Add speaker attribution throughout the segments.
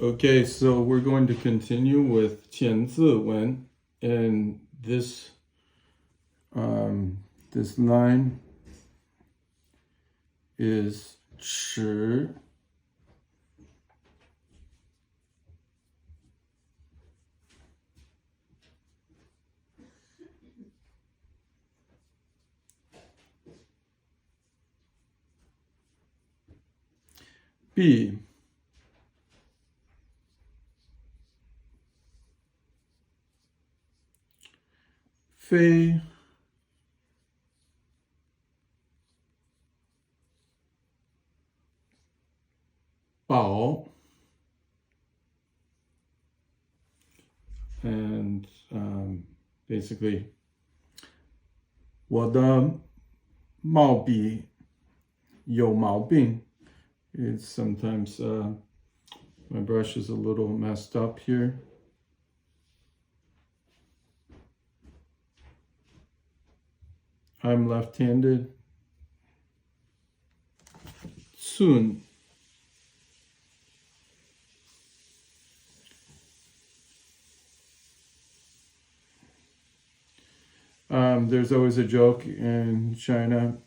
Speaker 1: Okay, so we're going to continue with 千字文, and this this line is 迟 B 非 保 and basically 我的毛笔有毛病. It's sometimes my brush is a little messed up here. I'm left-handed. Soon. There's always a joke in China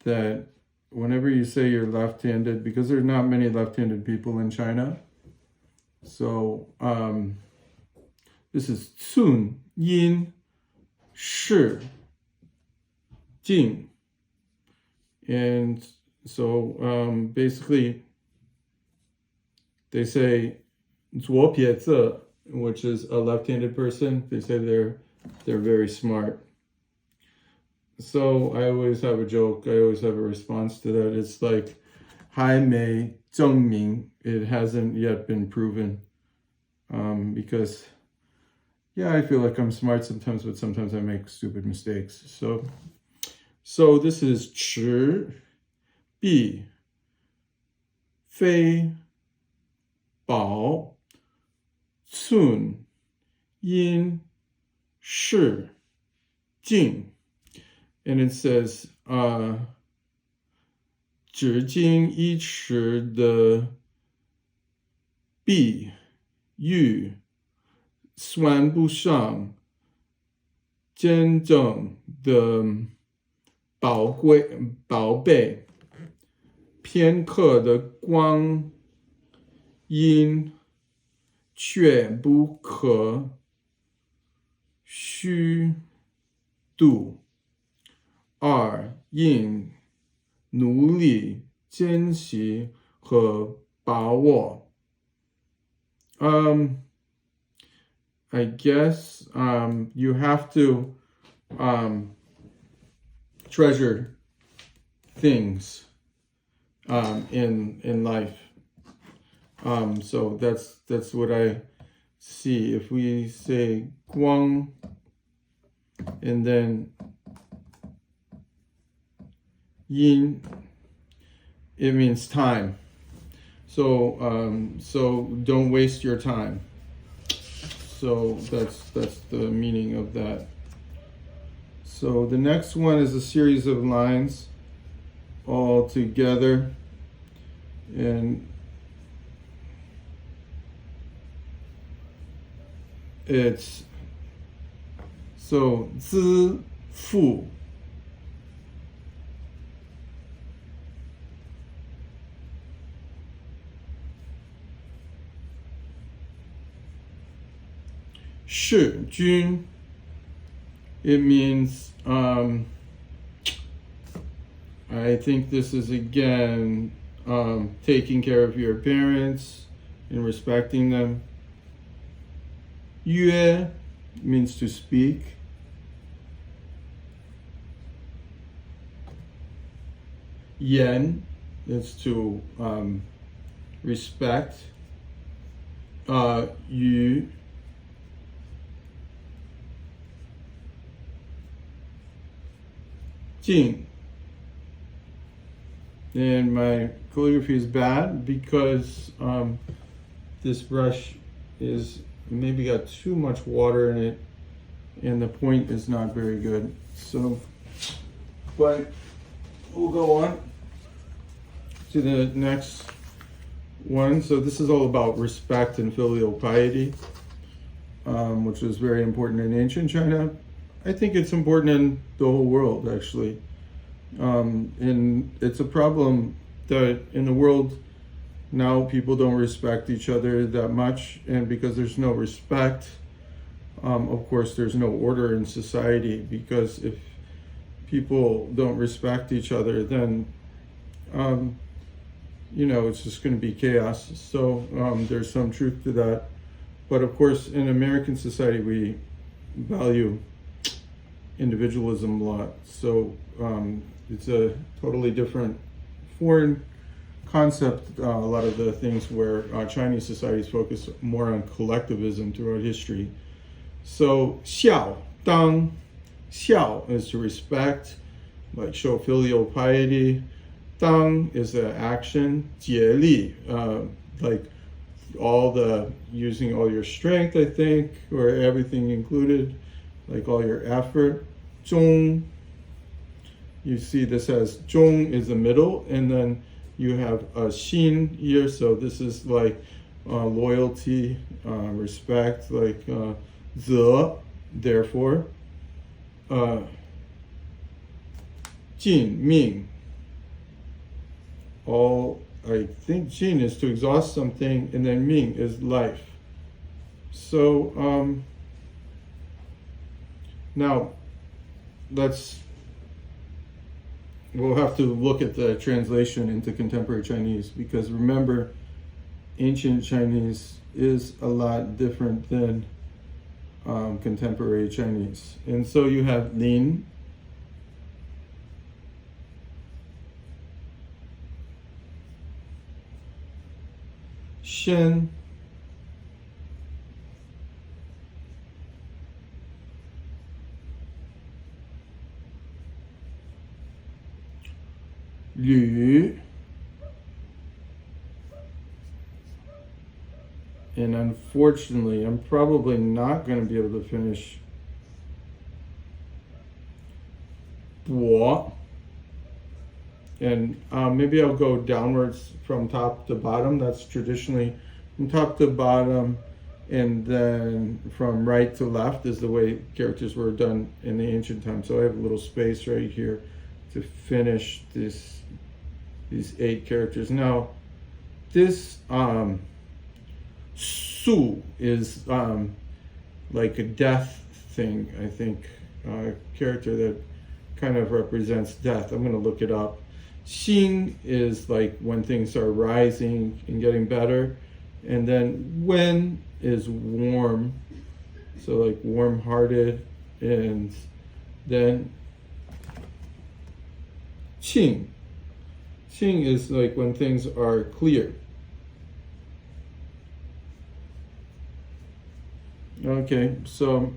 Speaker 1: that whenever you say you're left-handed, because there's not many left-handed people in China, so this is 寸阴视镜, and so basically they say 左撇子, which is a left-handed person. They say they're very smart. So I always have a joke. I always have a response to that. It's like 还没证明. It hasn't yet been proven. Because yeah, I feel like I'm smart sometimes, but sometimes I make stupid mistakes. So this is 迟 B 非保 寸阴视镜, and it says 直径1尺的碧玉算不上真正的宝贝，片刻的光阴却不可虚度。二应努力珍惜和把握。I guess you have to treasure things in life. So that's what I see. If we say 光 and then 阴, it means time. So don't waste your time. So that's the meaning of that. So the next one is a series of lines all together, and it's so 资父世君. It means I think this is again taking care of your parents and respecting them. 约 means to speak. 言 is to respect. 语 静. And my calligraphy is bad because this brush is maybe got too much water in it and the point is not very good. So, but we'll go on to the next one. So this is all about respect and filial piety, which was very important in ancient China. I think it's important in the whole world, actually. And it's a problem that in the world now people don't respect each other that much, and because there's no respect, of course there's no order in society, because if people don't respect each other, then it's just going to be chaos. So there's some truth to that. But of course, in American society, we value individualism a lot. So it's a totally different foreign concept. A lot of the things where Chinese societies focus more on collectivism throughout history. So 孝, 当, 孝 is to respect, like show filial piety. 当 is an action. 竭力, like using all your strength, I think, or everything included, like all your effort. 忠, you see this as 忠 is the middle, and then you have a 心 here, so this is like loyalty, respect, like 则, therefore. 尽命, I think 尽 is to exhaust something, and then 命 is life. So now we'll have to look at the translation into contemporary Chinese, because remember, ancient Chinese is a lot different than contemporary Chinese. And so you have lin, shen, lü, and unfortunately, I'm probably not going to be able to finish 我. And maybe I'll go downwards from top to bottom. That's traditionally from top to bottom, and then from right to left is the way characters were done in the ancient times. So I have a little space right here to finish these 8 characters. Now, this su is like a death thing, I think, character that kind of represents death. I'm going to look it up. Xing is like when things are rising and getting better. And then wen is warm, so like warm-hearted. And then qing. Qing is like when things are clear. Okay, so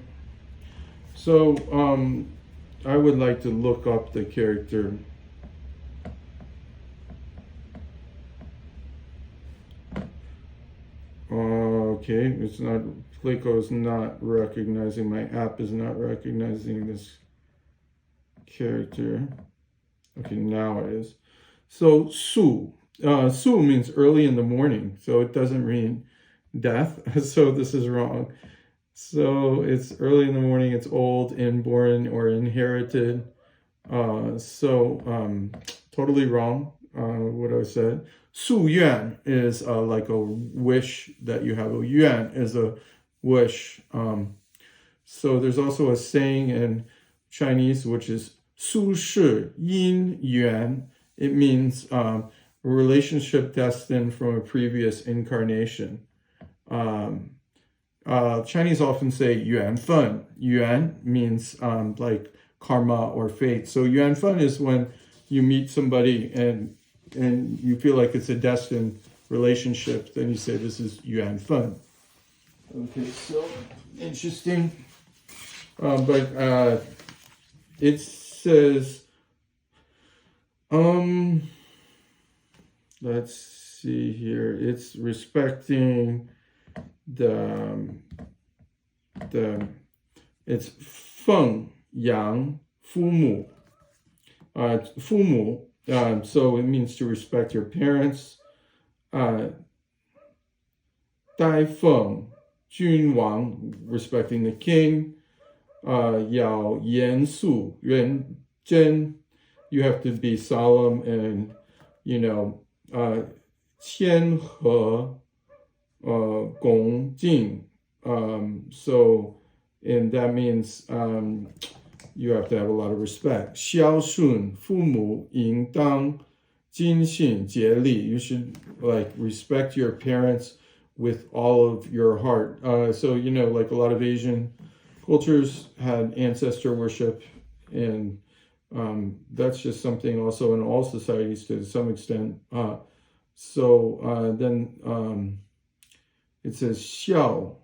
Speaker 1: I would like to look up the character. Okay, it's not, Playco is not recognizing, my app is not recognizing this character. Okay, now it is. So su means early in the morning, so it doesn't mean death. So this is wrong. So it's early in the morning, it's old, inborn, or inherited. Totally wrong, what I said. Su yuan is like a wish that you have. A yuan is a wish. So there's also a saying in Chinese, which is su shi yin yuan. It means a relationship destined from a previous incarnation. Chinese often say yuan fen. Yuan means like karma or fate. So yuan fen is when you meet somebody and you feel like it's a destined relationship, then you say this is yuan fen. Okay, so interesting. But it says, let's see here. It's respecting it's feng yang fu mu. Fu mu. So it means to respect your parents. 代奉君王 respecting the king. 要严肃认真 you have to be solemn and谦和恭敬so and that means you have to have a lot of respect. 孝顺父母应当尽心竭力 you should like respect your parents with all of your heart. So like a lot of Asian cultures had ancestor worship, and that's just something also in all societies to some extent. Then it says 孝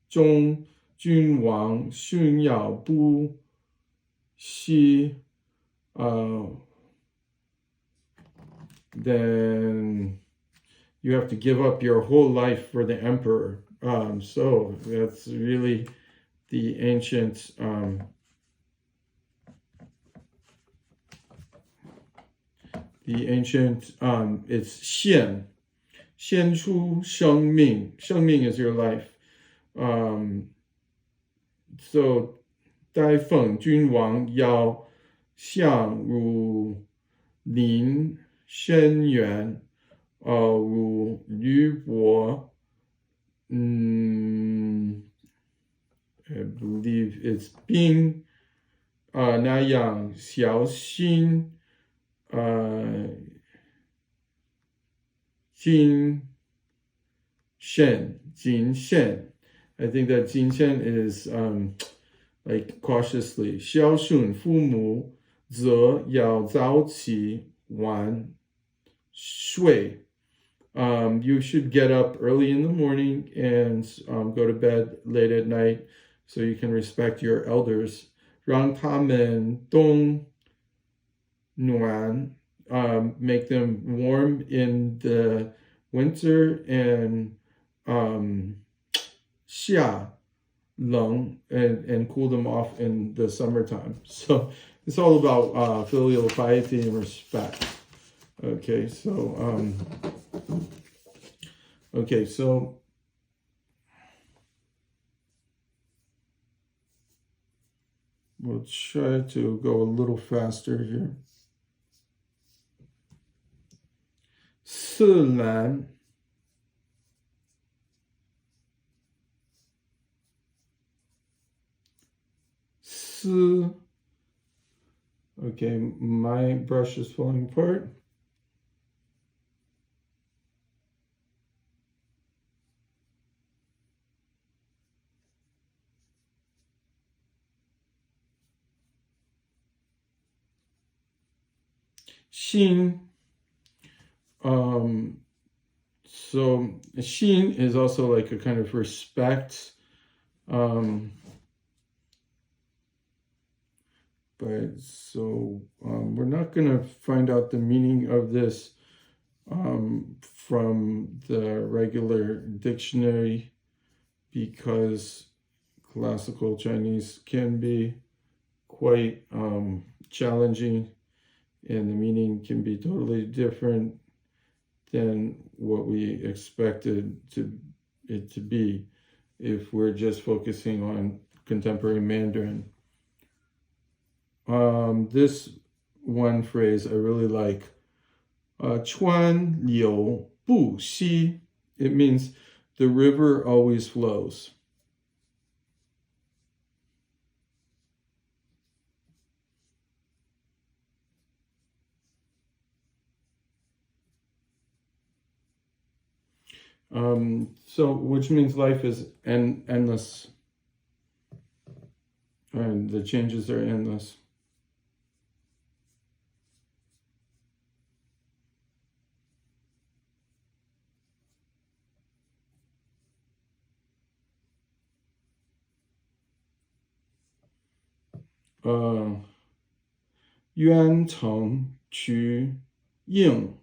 Speaker 1: 忠君王训要不息 then you have to give up your whole life for the emperor. So that's really the ancient it's 献出生命 is your life. So 代奉君王要相如临深渊如履薄I believe it's 冰那样小心谨慎 I think that 谨慎 is like cautiously. 孝顺父母则要早起晚睡you should get up early in the morning and go to bed late at night so you can respect your elders. 让他们冬暖 make them warm in the winter and 夏冷 and cool them off in the summertime. So it's all about filial piety and respect. Okay, so we'll try to go a little faster here. 自然 Okay, my brush is falling apart. Xin. So Xin is also like a kind of respect. But so we're not going to find out the meaning of this from the regular dictionary because classical Chinese can be quite challenging and the meaning can be totally different than what we expected it to be if we're just focusing on contemporary Mandarin. This one phrase I really like. 川流不息. It means the river always flows. So which means life is endless. And the changes are endless. Yuan Teng Qu Ying.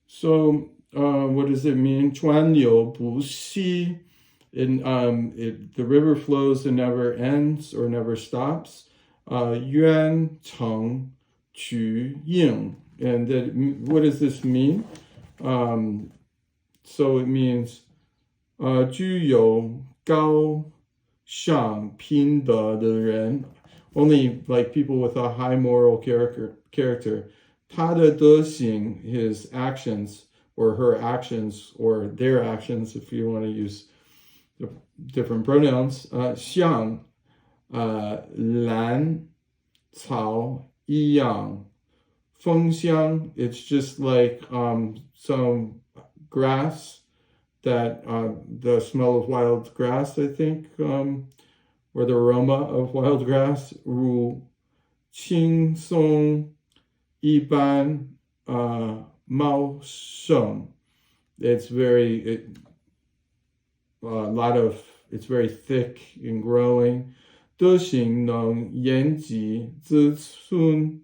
Speaker 1: So what does it mean? 川流不息 The river flows and never ends or never stops. 渊成渠应. And what does this mean? So it means 具有高尚品德的人, only like people with a high moral character. 他的德行, his actions, or her actions, or their actions, if you want to use different pronouns. 像兰草一样芳香. It's just like some grass that the smell of wild grass, I think, or the aroma of wild grass. 如青松一般茂盛. It's very thick and growing. 德行能延及子孙.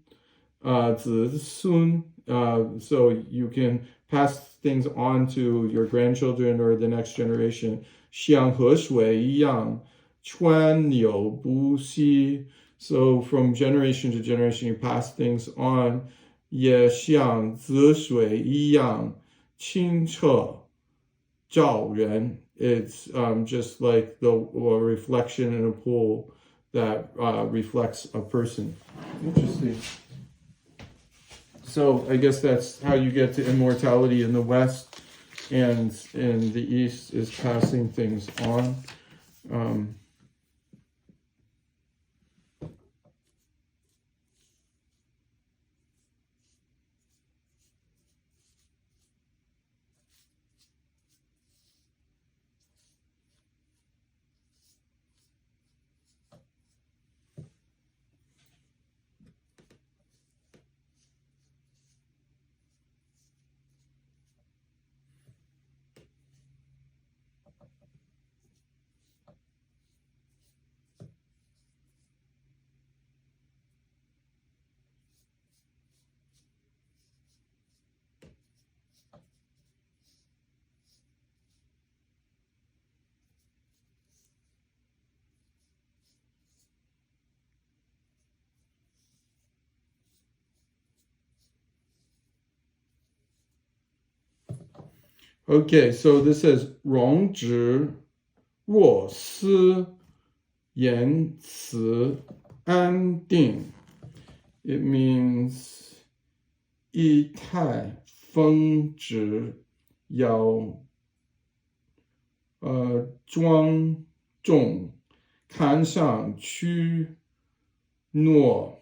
Speaker 1: So you can pass things on to your grandchildren or the next generation. 像河水一样川流不息. So from generation to generation you pass things on. 也像子水一样清澈照人. It's just like the reflection in a pool that reflects a person. Interesting. So I guess that's how you get to immortality in the West, and in the East is passing things on. Okay, so this says 容止若思言辞安定. It means 仪态风止要庄重看上去诺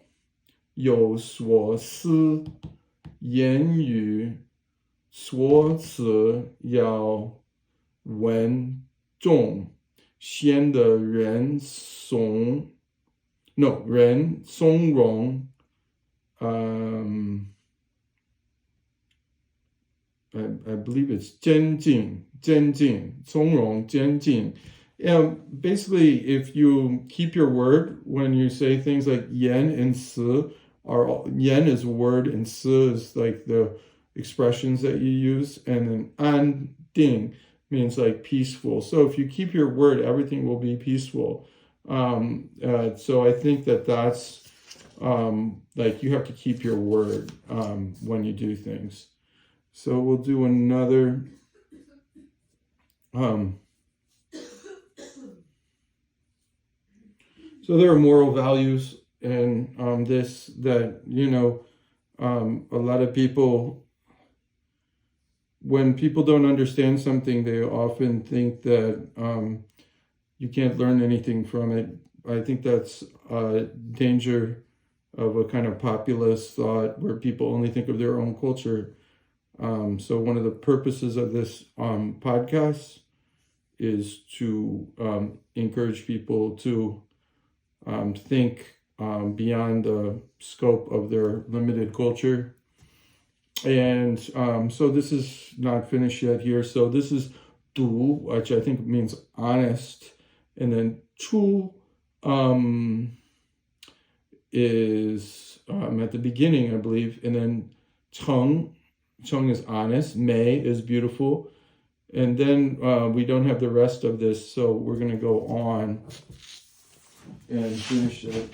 Speaker 1: 有所思言语说辞要稳重显得人从容. I believe it's 坚定从容坚定. Basically, if you keep your word when you say things like 言 and 词, yen is word and 词 is like the expressions that you use, and then 安定 means like peaceful. So if you keep your word, everything will be peaceful. So I think that's like you have to keep your word when you do things. So we'll do another. So there are moral values in this that, a lot of people, when people don't understand something, they often think that you can't learn anything from it. I think that's a danger of a kind of populist thought where people only think of their own culture. So one of the purposes of this podcast is to encourage people to think beyond the scope of their limited culture. And so this is not finished yet here. So this is 读, which I think means honest. And then 出 is at the beginning, I believe. And then 诚 is honest. 美 is beautiful. And then we don't have the rest of this, so we're going to go on and finish it.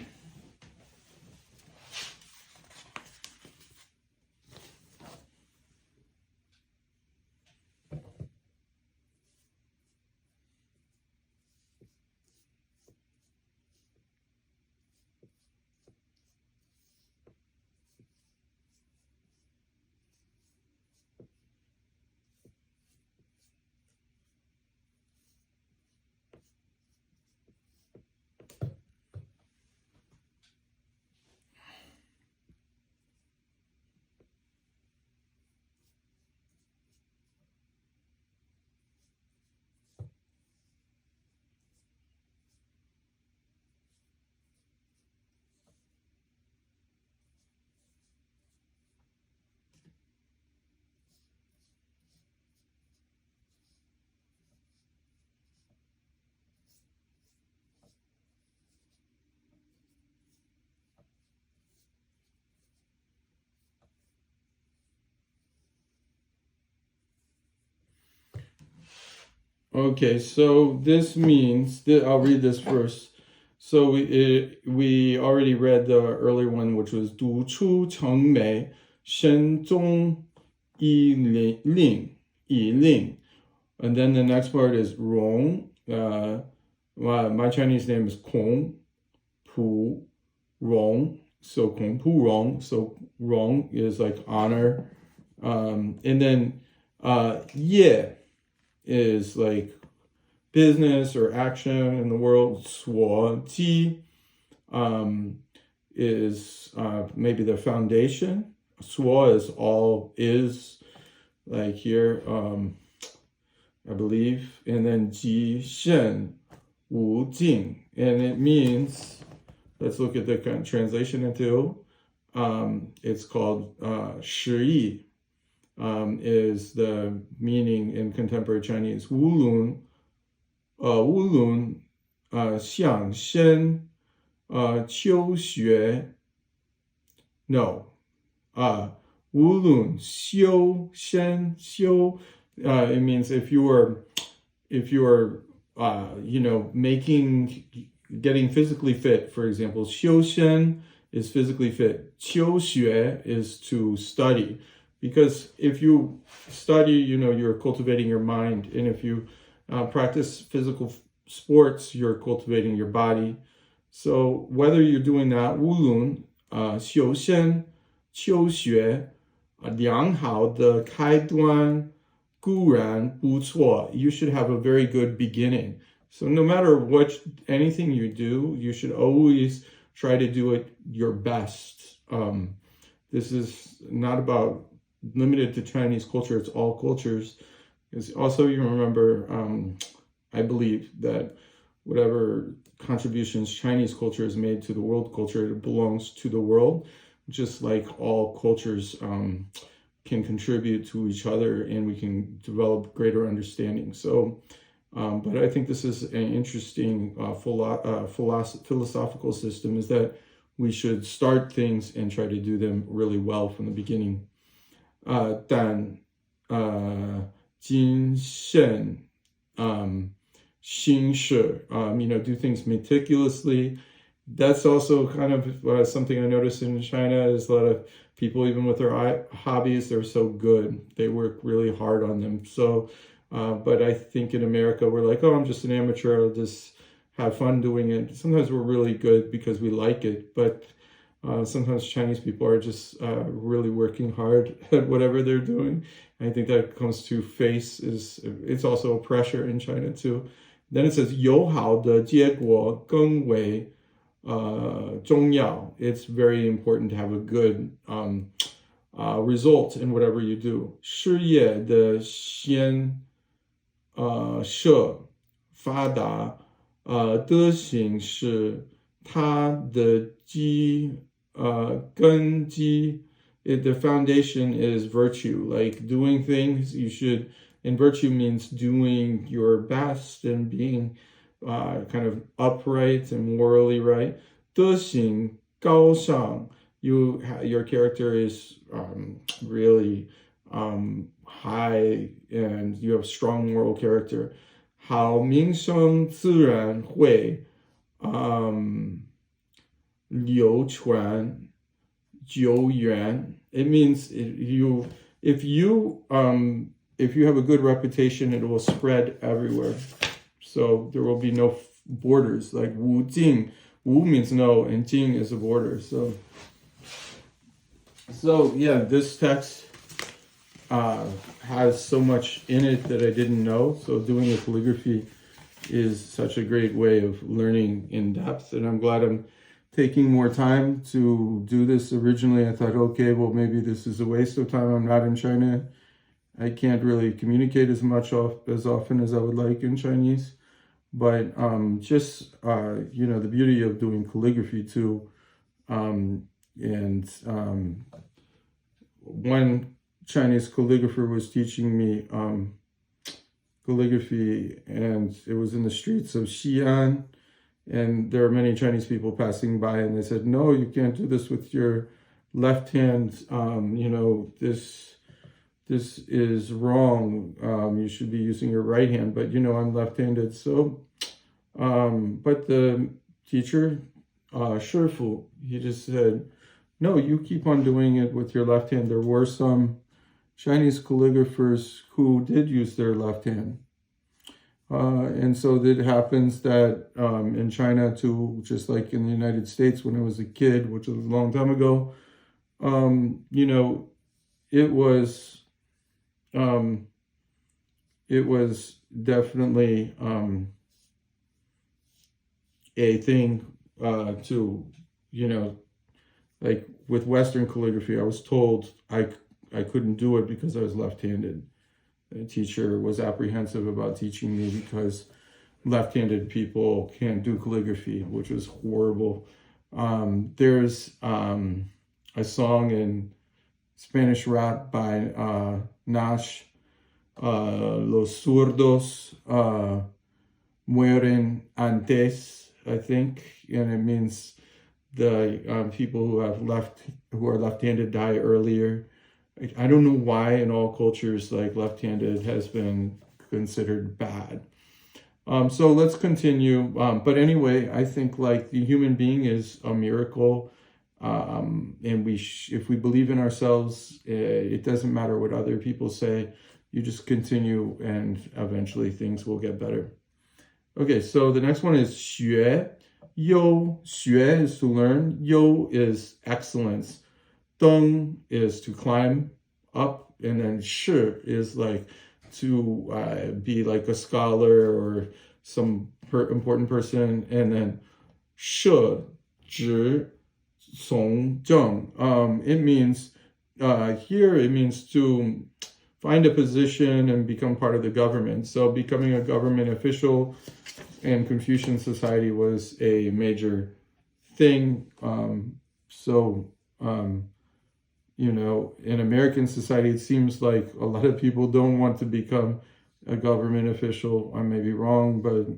Speaker 1: Okay, so this means that I'll read this first. So we already read the earlier one, which was 读出成美，身中以令. And then the next part is 容. My Chinese name is Kong Pu Rong. So Kong Pu Rong. So Rong is like honor. And then Ye is like business or action in the world. 所基 is maybe the foundation. 所 is all, is like here, I believe. And then 极限无尽, and it means, let's look at the translation into, it's called 诗意. Is the meaning in contemporary Chinese. 无论向深求学 no 无论修身修 it means if you are getting physically fit, for example. 修身 is physically fit. 求学 is to study. Because if you study, you're cultivating your mind. And if you practice physical sports, you're cultivating your body. So whether you're doing that, 无论修身求学良好的开端固然不错. You should have a very good beginning. So no matter anything you do, you should always try to do it your best. This is not about limited to Chinese culture, it's all cultures. Because also you remember, I believe that whatever contributions Chinese culture has made to the world culture, it belongs to the world, just like all cultures can contribute to each other and we can develop greater understanding. So, but I think this is an interesting philosophical system, is that we should start things and try to do them really well from the beginning. 但谨慎心事, do things meticulously. That's also kind of something I noticed in China, is a lot of people, even with their hobbies, they're so good. They work really hard on them. So, but I think in America, we're like, oh, I'm just an amateur. I'll just have fun doing it. Sometimes we're really good because we like it, but sometimes Chinese people are just really working hard at whatever they're doing. And I think that comes to face it's also a pressure in China too. Then it says 友好的结果更为重要. It's very important to have a good result in whatever you do. 事业的先设发达德行是它的根基. The foundation is virtue, like doing things. And virtue means doing your best and being kind of upright and morally right. 德行高尚, your character is really high and you have strong moral character. 好名声自然会流传久远. It means if you have a good reputation, it will spread everywhere. So there will be no borders. Like Wu Jing, Wu means no, and Jing is a border. So yeah, this text has so much in it that I didn't know. So doing a calligraphy is such a great way of learning in depth, and I'm glad I'm taking more time to do this. Originally, I thought, okay, well, maybe this is a waste of time. I'm not in China. I can't really communicate as often as I would like in Chinese. But the beauty of doing calligraphy too. One Chinese calligrapher was teaching me calligraphy, and it was in the streets of Xi'an, and there are many Chinese people passing by, and they said, no, you can't do this with your left hand. This is wrong. You should be using your right hand, but I'm left-handed. So, but the teacher, Shifu, he just said, no, you keep on doing it with your left hand. There were some Chinese calligraphers who did use their left hand. And so it happens that in China too, just like in the United States when I was a kid, which was a long time ago, it was definitely a thing to, like with Western calligraphy, I was told I couldn't do it because I was left-handed. The teacher was apprehensive about teaching me because left-handed people can't do calligraphy, which was horrible. There's a song in Spanish rap by Nash, Los zurdos mueren antes, I think, and it means the people who are left-handed die earlier. I don't know why in all cultures like left-handed has been considered bad. So let's continue. But anyway, I think like the human being is a miracle, and if we believe in ourselves, it doesn't matter what other people say. You just continue, and eventually things will get better. Okay, so the next one is 学. 优, 学 is to learn. 优 is excellence. 登 is to climb up, and then 是 is like to be like a scholar or some important person, and then 摄 直 从正. It means here it means to find a position and become part of the government. So becoming a government official in Confucian society was a major thing. In American society, it seems like a lot of people don't want to become a government official. I may be wrong, but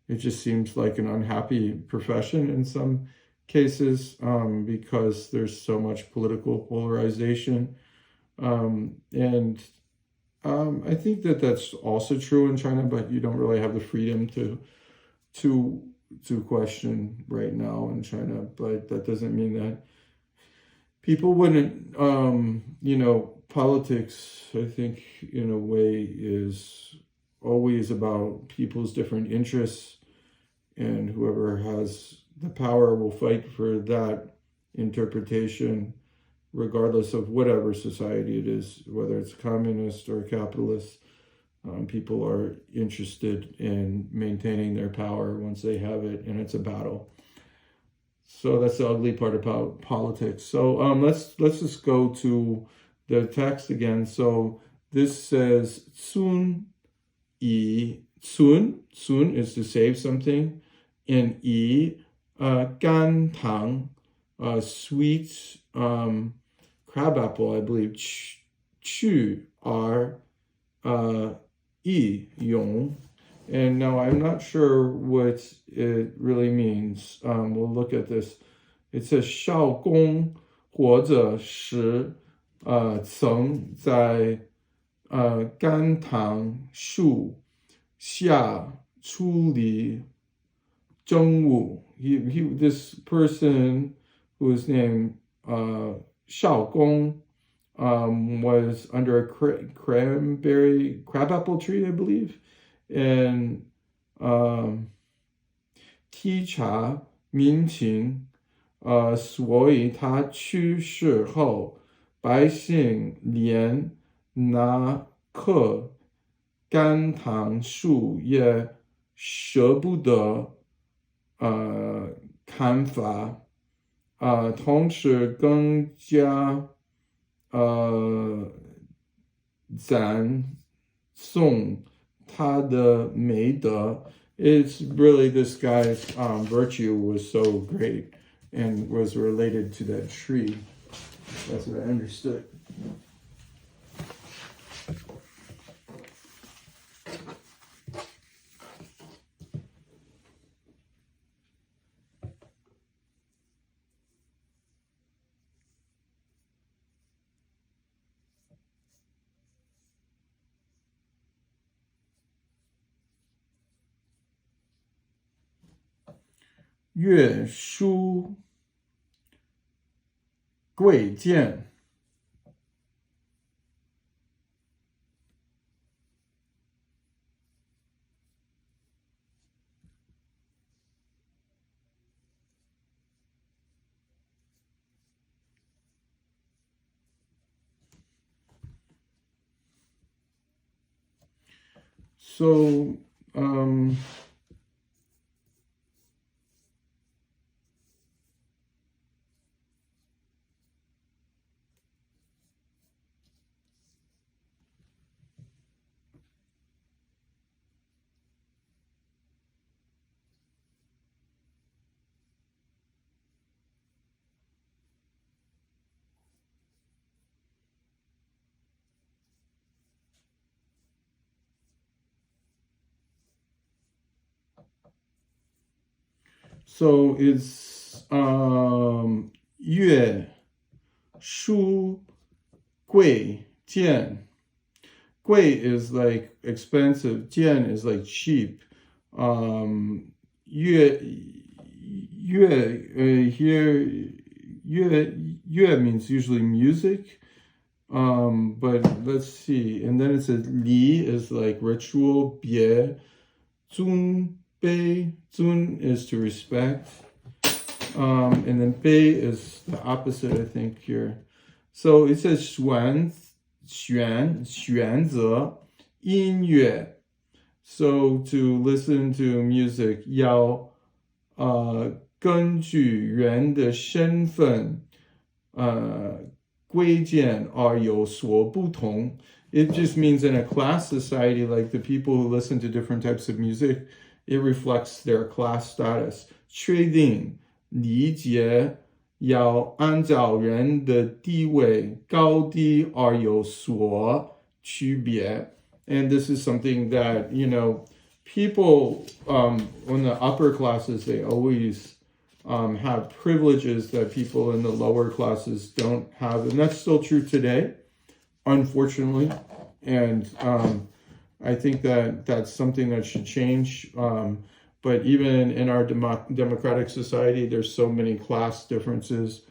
Speaker 1: it just seems like an unhappy profession in some cases because there's so much political polarization. I think that that's also true in China, but you don't really have the freedom to question right now in China. But that doesn't mean that people wouldn't, politics, I think, in a way, is always about people's different interests, and whoever has the power will fight for that interpretation, regardless of whatever society it is, whether it's communist or capitalist. People are interested in maintaining their power once they have it, and it's a battle. So that's the ugly part about politics. So let's just go to the text again. So this says sun yi. Sun is to save something, and yi gan tang, sweet crabapple, I believe. Chu are yi yong. And now I'm not sure what it really means. We'll look at this. It says 少公或者使曾在甘棠树下处理政务。This person who was named Shao Gong was under a crabapple tree, I believe, and 体察民情，所以他去世后，百姓连那棵甘棠树也舍不得砍伐，同时更加赞颂他的美德。It's really this guy's virtue was so great and was related to that tree. That's what I understood. Yue Shu Gui Jian. So, it's 月书贵贱. Gui is like expensive, jian is like cheap. Yue here, yue means usually music. But let's see. And then it says li is like ritual, bie, zun, bei. Zun is to respect. And then bei is the opposite, I think, here. So it says 选择音乐. So to listen to music 要根据人的身份贵贱而有所不同. It just means in a class society, like the people who listen to different types of music, it reflects their class status. 确定理解要按照人的地位高低而有所区别. And this is something that, people in the upper classes, they always have privileges that people in the lower classes don't have. And that's still true today, unfortunately. And I think that that's something that should change. But even in our democratic society, there's so many class differences.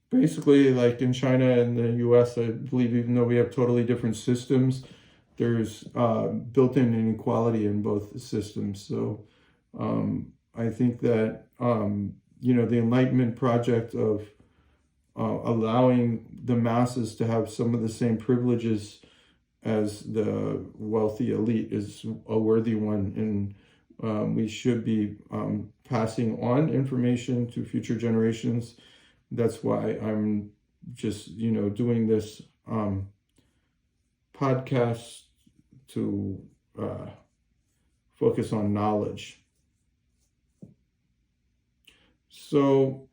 Speaker 1: Basically, like in China and the US, I believe even though we have totally different systems, there's built-in inequality in both systems. So I think that, the Enlightenment project of allowing the masses to have some of the same privileges as the wealthy elite is a worthy one. And we should be passing on information to future generations. That's why I'm just, doing this podcast to focus on knowledge. So,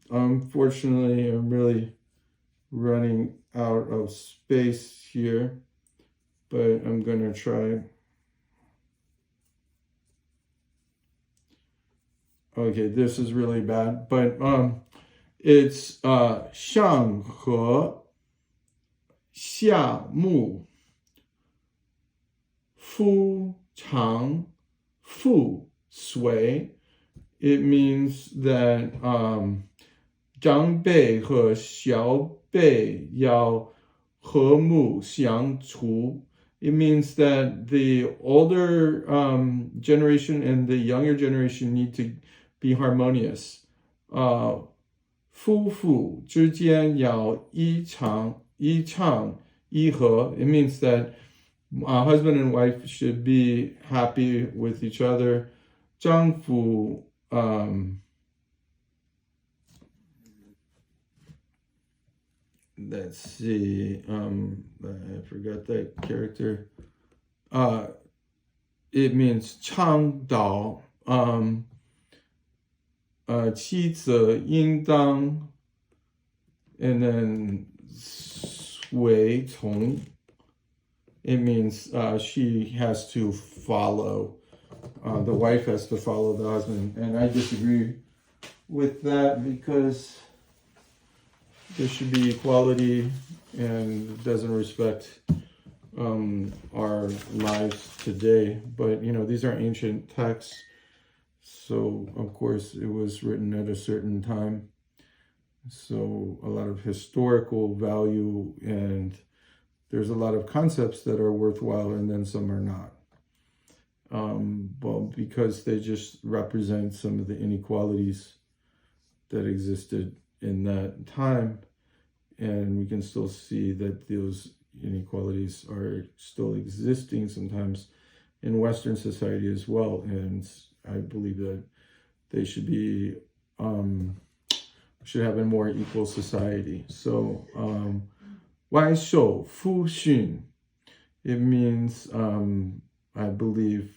Speaker 1: unfortunately, I'm really running out of space here, but I'm going to try. Okay, this is really bad, but It's 上和下目夫长妇随. It means that 长辈和小辈要和睦相处. It means that the older generation and the younger generation need to be harmonious. 夫妇之间要一唱一和. It means that husband and wife should be happy with each other. 丈夫let's see, I forgot that character. It means 倡导妻子应当 and then 随从. It means she has to follow. The wife has to follow the husband. And I disagree with that because there should be equality, and it doesn't respect our lives today. But, these are ancient texts. So, of course, it was written at a certain time. So, a lot of historical value, and there's a lot of concepts that are worthwhile, and then some are not. Well, because they just represent some of the inequalities that existed in that time, and we can still see that those inequalities are still existing sometimes in Western society as well, and I believe that they should be should have a more equal society. So 外受夫训, it means I believe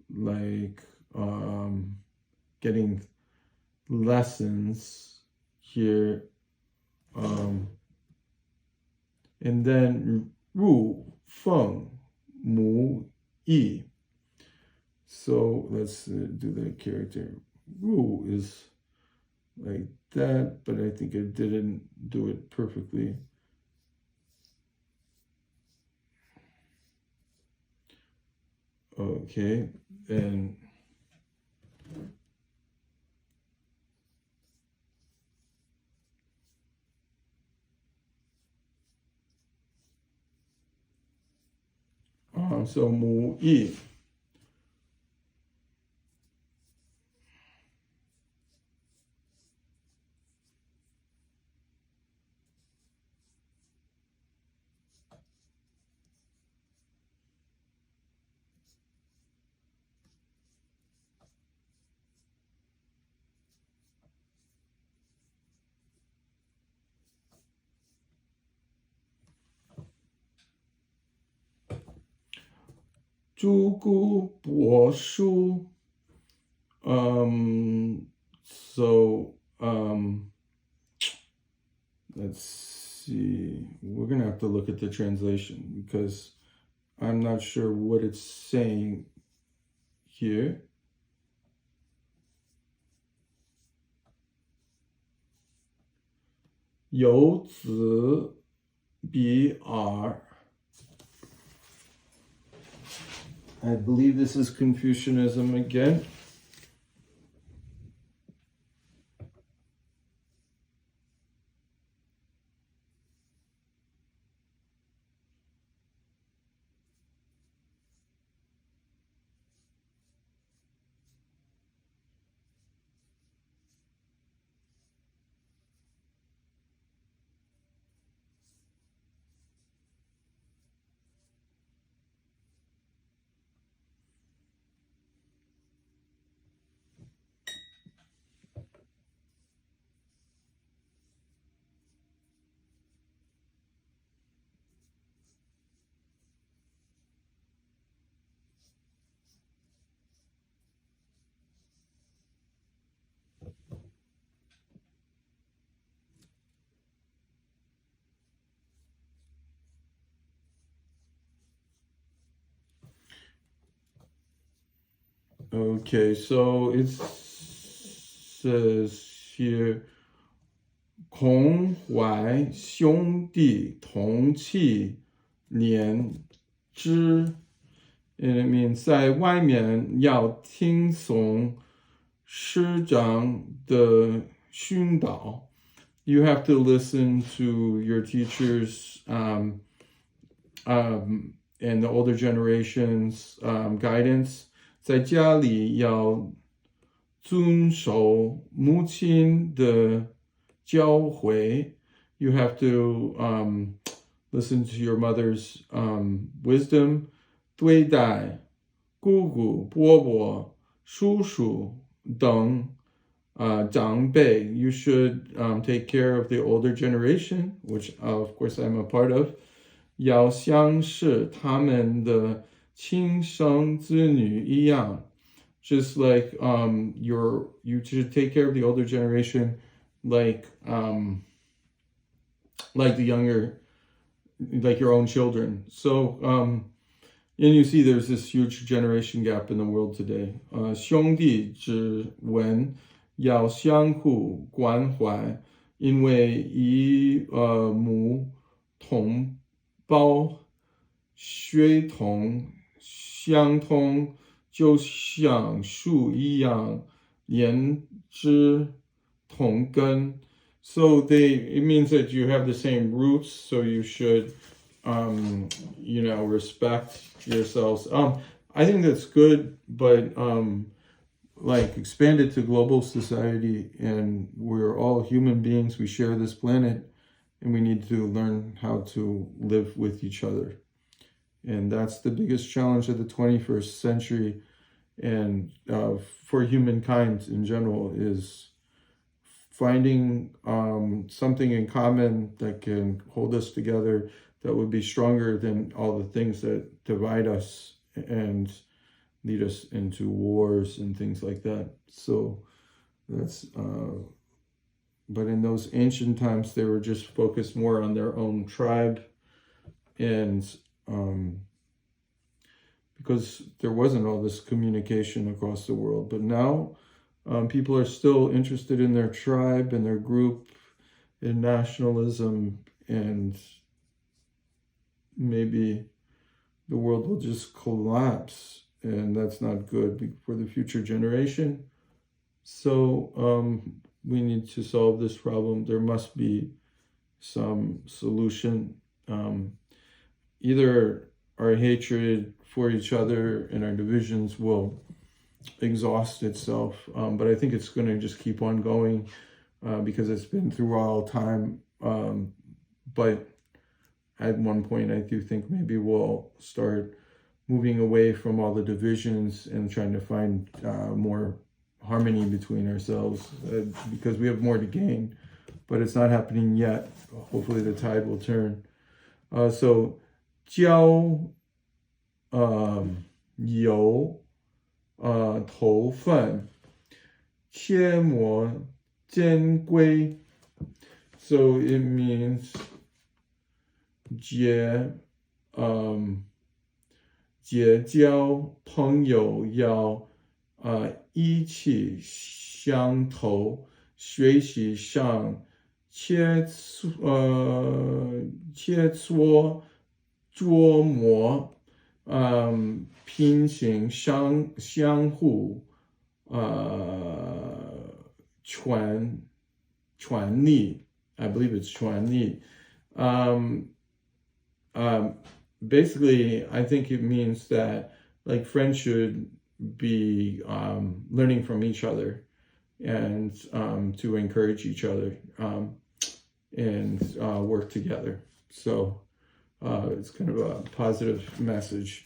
Speaker 1: like getting lessons here, and then 入奉母义. So let's do the character. 入 is like that, but I think I didn't do it perfectly. Okay, and so 母义. Zhugu Bo so let's see. We're gonna have to look at the translation because I'm not sure what it's saying here. You zi bi er. I believe this is Confucianism again. Okay, so it says 且同怀兄弟同气连枝。And it means 在外面要听从师长的训导。You have to listen to your teachers and the older generation's guidance. 在家里要遵守母亲的教诲. You have to listen to your mother's wisdom. 对待姑姑、伯伯、叔叔等长辈. You should take care of the older generation, which of course I'm a part of. 要像是他们的亲生子女一样. Just like you should take care of the older generation like the younger, like your own children. So and you see there's this huge generation gap in the world today. 兄弟之文要相互关怀，因为以母同胞血统相同，就像树一样，连枝同根. So it means that you have the same roots, so you should respect yourselves. I think that's good, but like expand it to global society, and we're all human beings. We share this planet, and we need to learn how to live with each other. And that's the biggest challenge of the 21st century, and for humankind in general, is finding something in common that can hold us together, that would be stronger than all the things that divide us and lead us into wars and things like that. So that's but in those ancient times, they were just focused more on their own tribe, and because there wasn't all this communication across the world. But now people are still interested in their tribe and their group, in nationalism, and maybe the world will just collapse, and that's not good for the future generation. So we need to solve this problem. There must be some solution. Either our hatred for each other and our divisions will exhaust itself, but I think it's going to just keep on going because it's been through all time. But at one point, I do think maybe we'll start moving away from all the divisions and trying to find more harmony between ourselves because we have more to gain, but it's not happening yet. Hopefully the tide will turn. So 交友头份切莫珍贵. So it means 结交朋友要一起相投，学习上切磋琢磨，品行相互传力. I believe it's 传力. Basically, I think it means that like friends should be learning from each other and to encourage each other and work together. So it's kind of a positive message.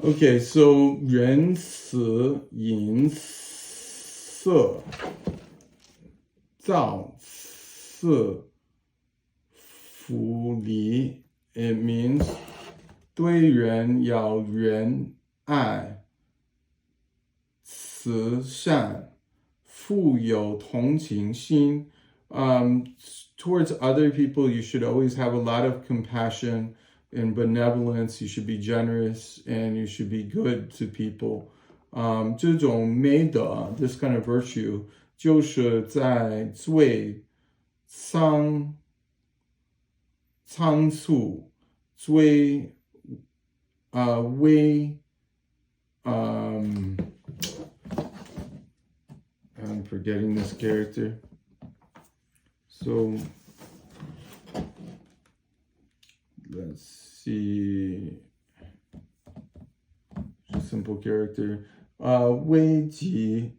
Speaker 1: Okay, so 仁慈、淫色、造次、福离。It means 对人要仁爱、慈善、富有同情心。Towards other people, you should always have a lot of compassion and benevolence. You should be generous and you should be good to people. 这种美德 this kind of virtue, 就是在最仓促、最微I'm forgetting this character. So let's see. Simple character. 危急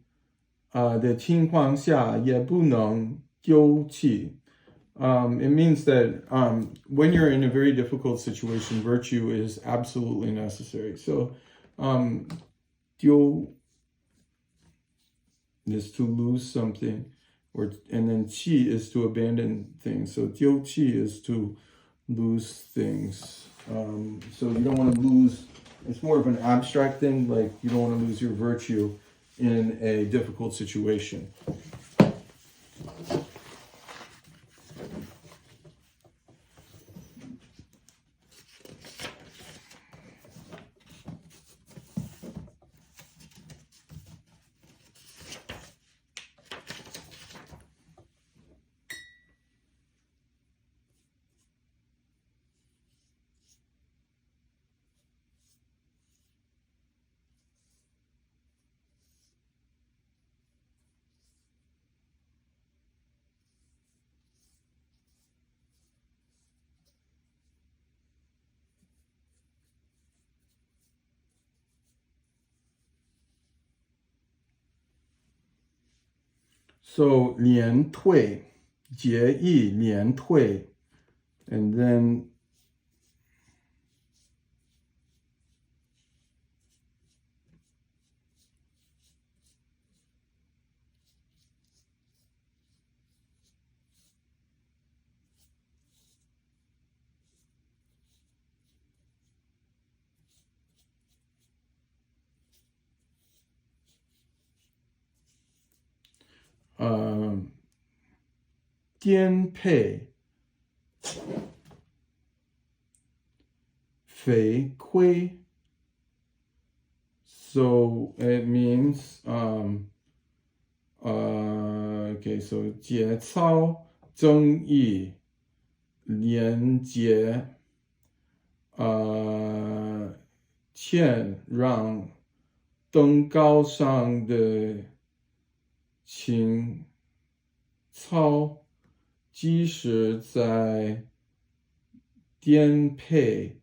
Speaker 1: 的情况下也不能丢弃。It means that when you're in a very difficult situation, virtue is absolutely necessary. So, 丢 is to lose something, and then qi is to abandon things. So 丢弃 is to lose things. So you don't want to lose. It's more of an abstract thing, like you don't want to lose your virtue in a difficult situation. So 连退, 结义连退, and then « 颠沛肥亏. So it means okay, so 节操争议连结谦让登高上的情操，即使在颠沛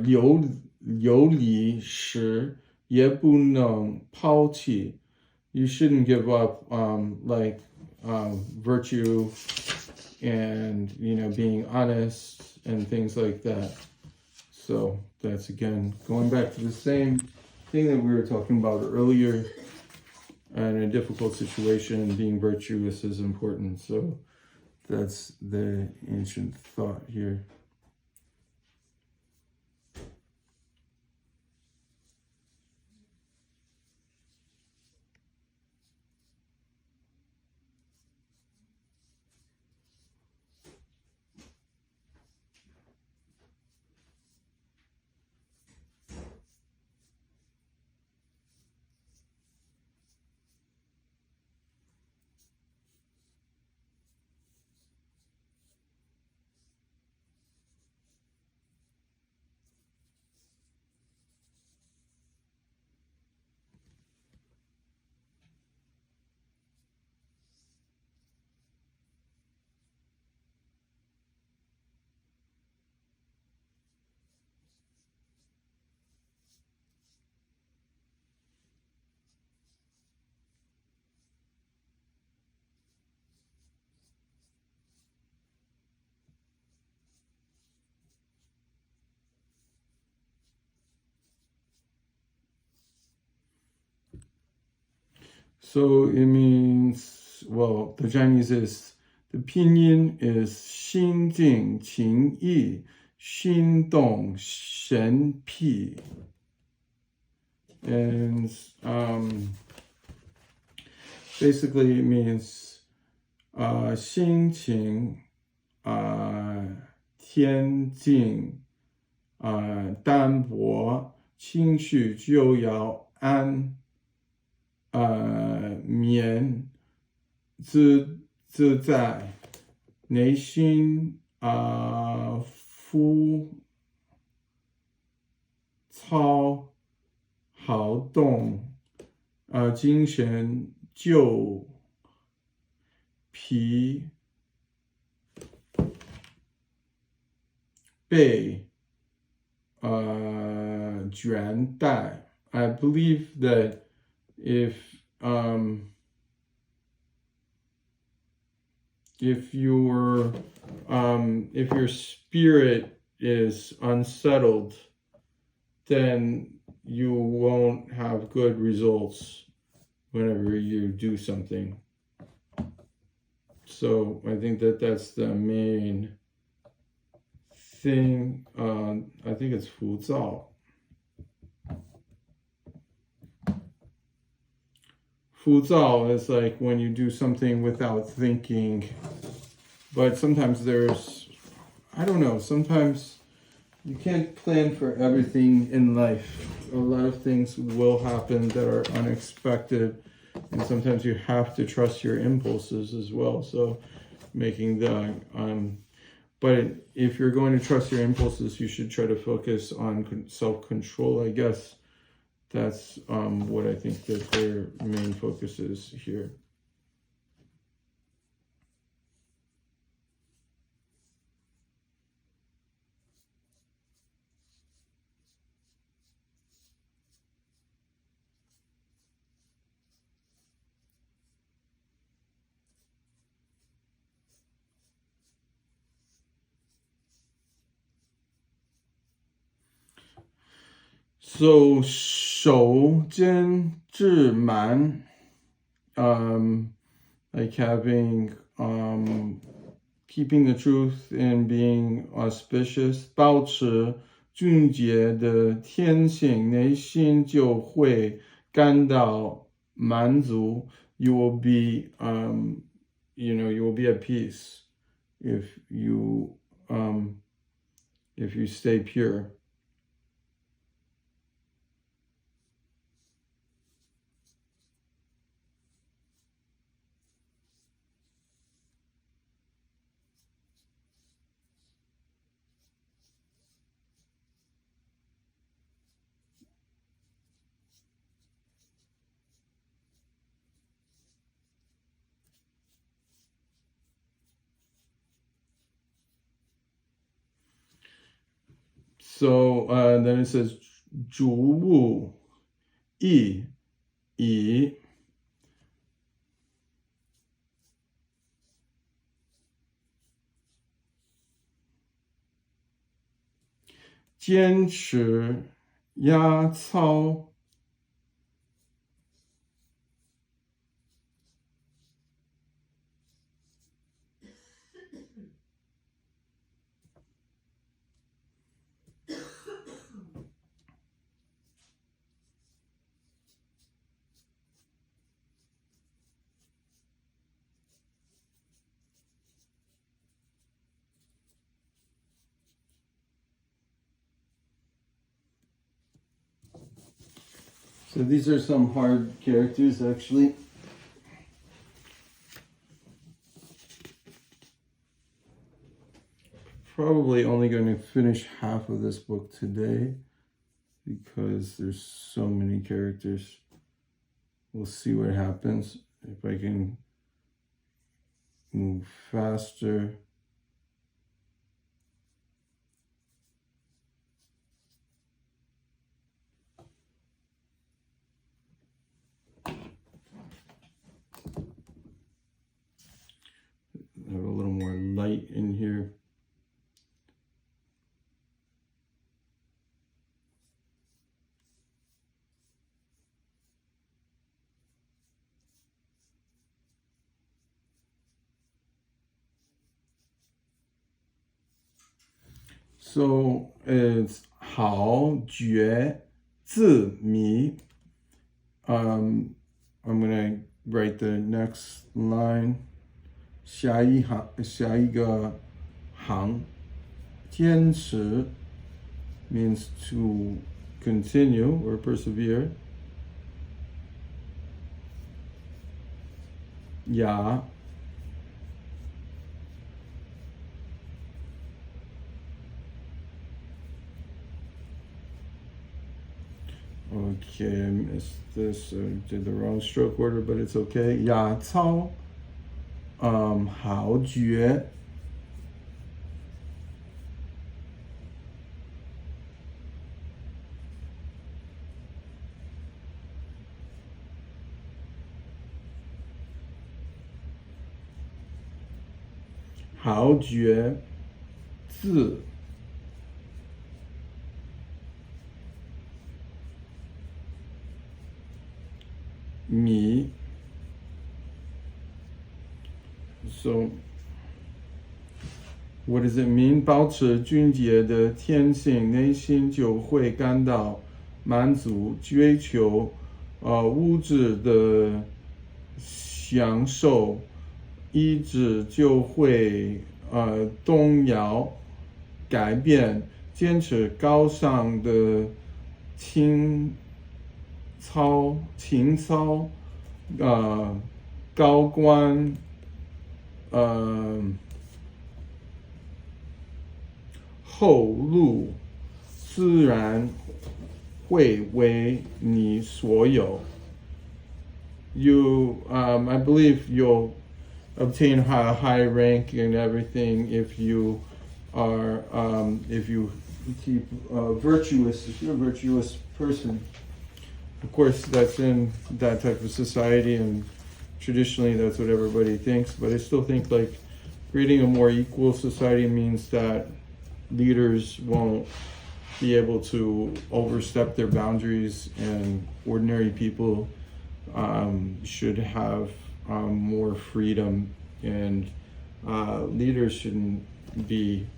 Speaker 1: 流离时，也不能抛弃。You shouldn't give up, virtue and being honest and things like that. So that's again going back to the same thing that we were talking about earlier. In a difficult situation, being virtuous is important. So that's the ancient thought here. So it means, well, the Chinese is, the pinyin is 心静情意心动神辟. And basically it means 心情天静淡泊情绪就要安眠自在内心浮躁好动精神就疲惫倦怠. I believe that if your spirit is unsettled, then you won't have good results whenever you do something. So I think that that's the main thing. I think it's 浮躁. 浮躁 is like when you do something without thinking, but sometimes I don't know, sometimes you can't plan for everything in life. A lot of things will happen that are unexpected, and sometimes you have to trust your impulses as well. So making the but if you're going to trust your impulses, you should try to focus on self-control, I guess. That's what I think that their main focus is here. So 守坚志蛮 like having keeping the truth and being auspicious. 保持俊杰的天性，内心就会感到满足. You will be you will be at peace if you stay pure. So then it says 逐物意以坚持压操So these are some hard characters, actually. Probably only going to finish half of this book today because there's so many characters. We'll see what happens if I can move faster. Have a little more light in here. So it's 好觉自迷. I'm gonna write the next line. 下一个行坚持 means to continue or persevere. 雅 Okay, I missed this. I did the wrong stroke order, but it's okay. 雅操豪爵豪爵自迷 So what does it mean? 保持贞洁的天性，内心就会感到满足，追求物质的享受，意志就会动摇，改变，坚持高尚的情操，高官后路自然会为你所有。I believe you'll obtain a high rank and everything if you are, if you keep virtuous, if you're a virtuous person. Of course, that's in that type of society, and traditionally that's what everybody thinks, but I still think like creating a more equal society means that leaders won't be able to overstep their boundaries, and ordinary people should have more freedom, and leaders shouldn't be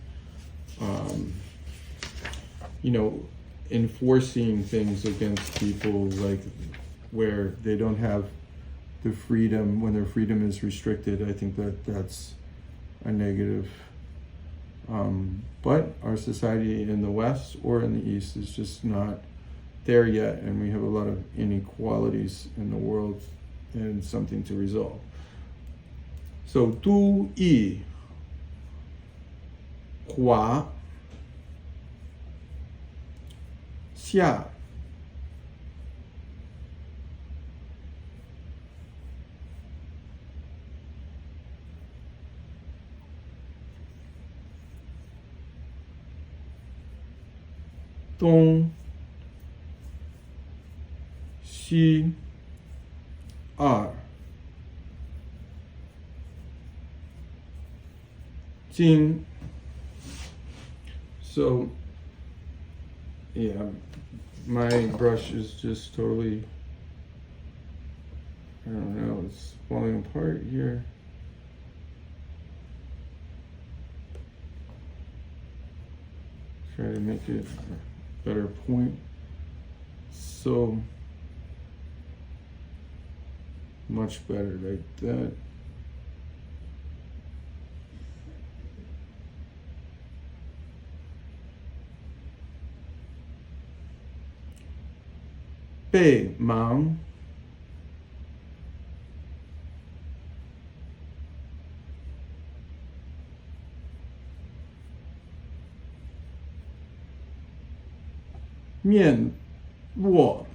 Speaker 1: enforcing things against people, like where they don't have the freedom, when their freedom is restricted. I think that's a negative. But our society in the West or in the East is just not there yet, and we have a lot of inequalities in the world and something to resolve. So 都邑华夏东西二京 So yeah, my brush is just totally, I don't know, it's falling apart here. Try to make it a better point. So much better like that. Bei Mang Mian Luo.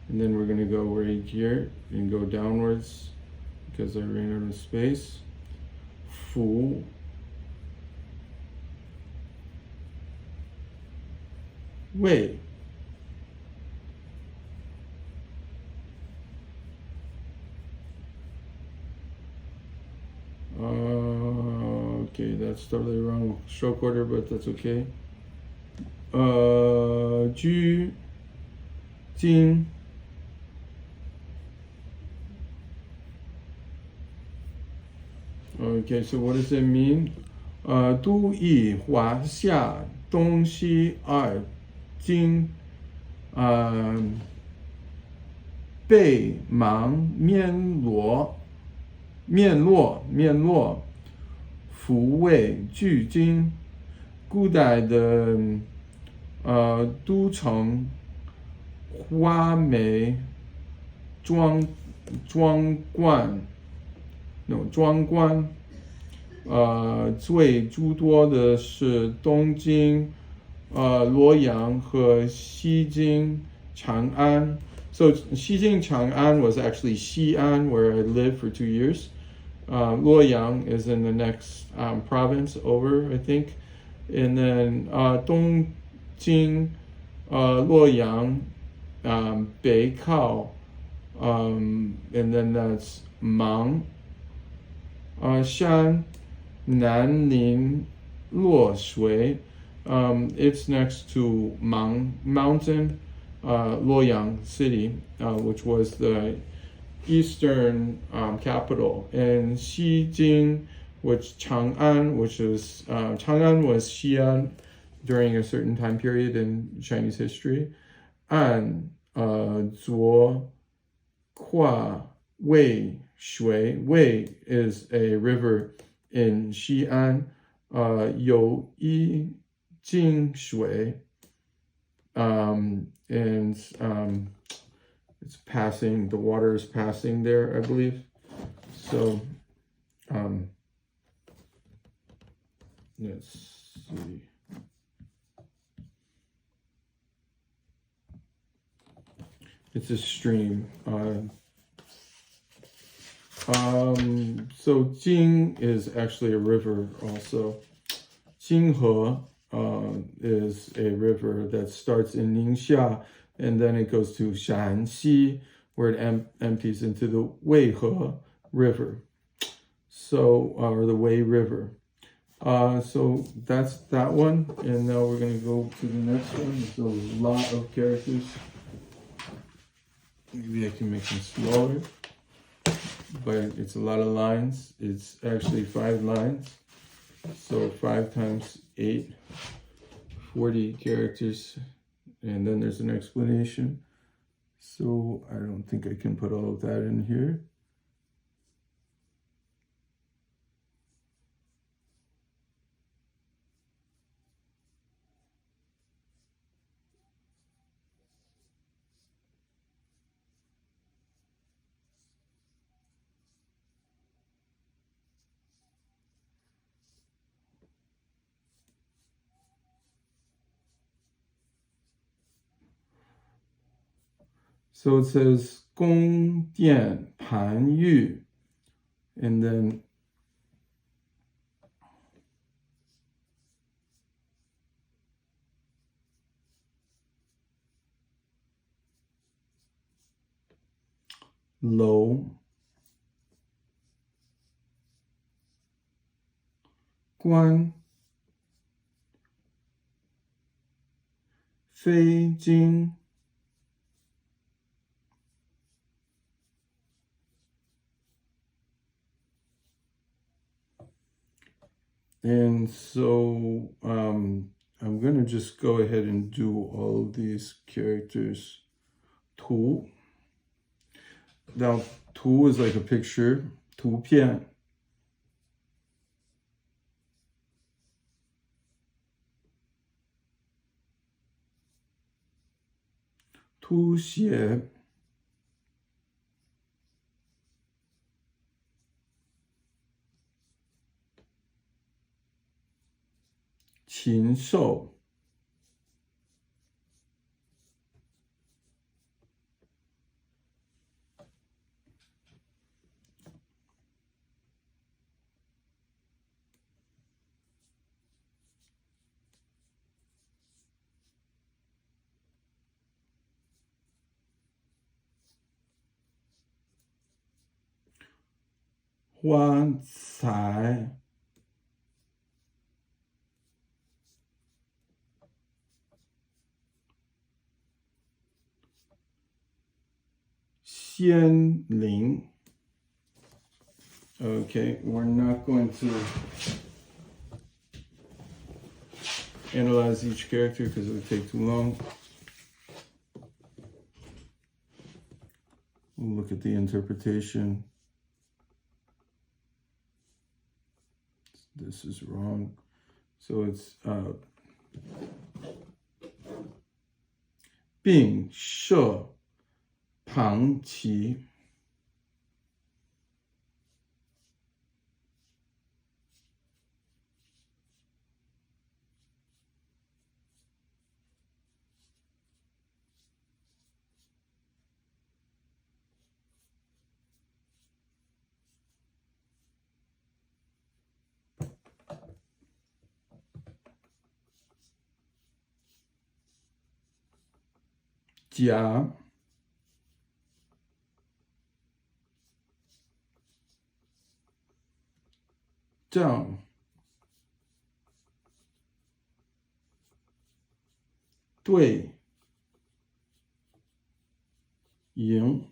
Speaker 1: And then we're going to go right here and go downwards because I ran out of space. Fu Wei. Okay, that's totally wrong stroke order, but that's okay. Ju Jing Okay, Okay, so what does it mean? 都以华夏东西二经，背芒面落，抚慰巨经。古代的都城花美壮观，那种壮观。最诸多的是东京、洛阳和西京、长安。So Xijing Chang'an was actually Xi'an, where I lived for 2 years. Luoyang is in the next province over, I think. And then Dongjing, Luoyang, Beikao, and then that's Mang, Shan, Nanning, Luoshui. It's next to Mang Mountain, Luoyang City, which was the eastern capital, and Xijing, which Chang'an, which was Chang'an was Xi'an during a certain time period in Chinese history. An, Zuo, Kwa, Wei, Shui. Wei is a river in Xi'an. You Yi, Jing, Shui. And it's passing, the water is passing there, I believe. So, let's see. It's a stream. So Jing is actually a river also. Jinghe is a river that starts in Ningxia, and then it goes to Shanxi, where it empties into the Weihe River. So, or the Wei River. So that's that one, and now we're going to go to the next one. There's a lot of characters. Maybe I can make them smaller, but it's a lot of lines. It's actually 5 lines. So 5 times 8, 40 characters, and then there's an explanation. So I don't think I can put all of that in here. So it says 宫殿盘玉, and then Lo, 关, 非经, and so I'm going to just go ahead and do all of these characters. Tu. Now, tu is like a picture. 图片. Tu xie. 禽兽. Huan Cai. 仙灵. Okay, we're not going to analyze each character because it would take too long. We'll look at the interpretation. This is wrong. So it's 并设旁齐。甲仗对赢。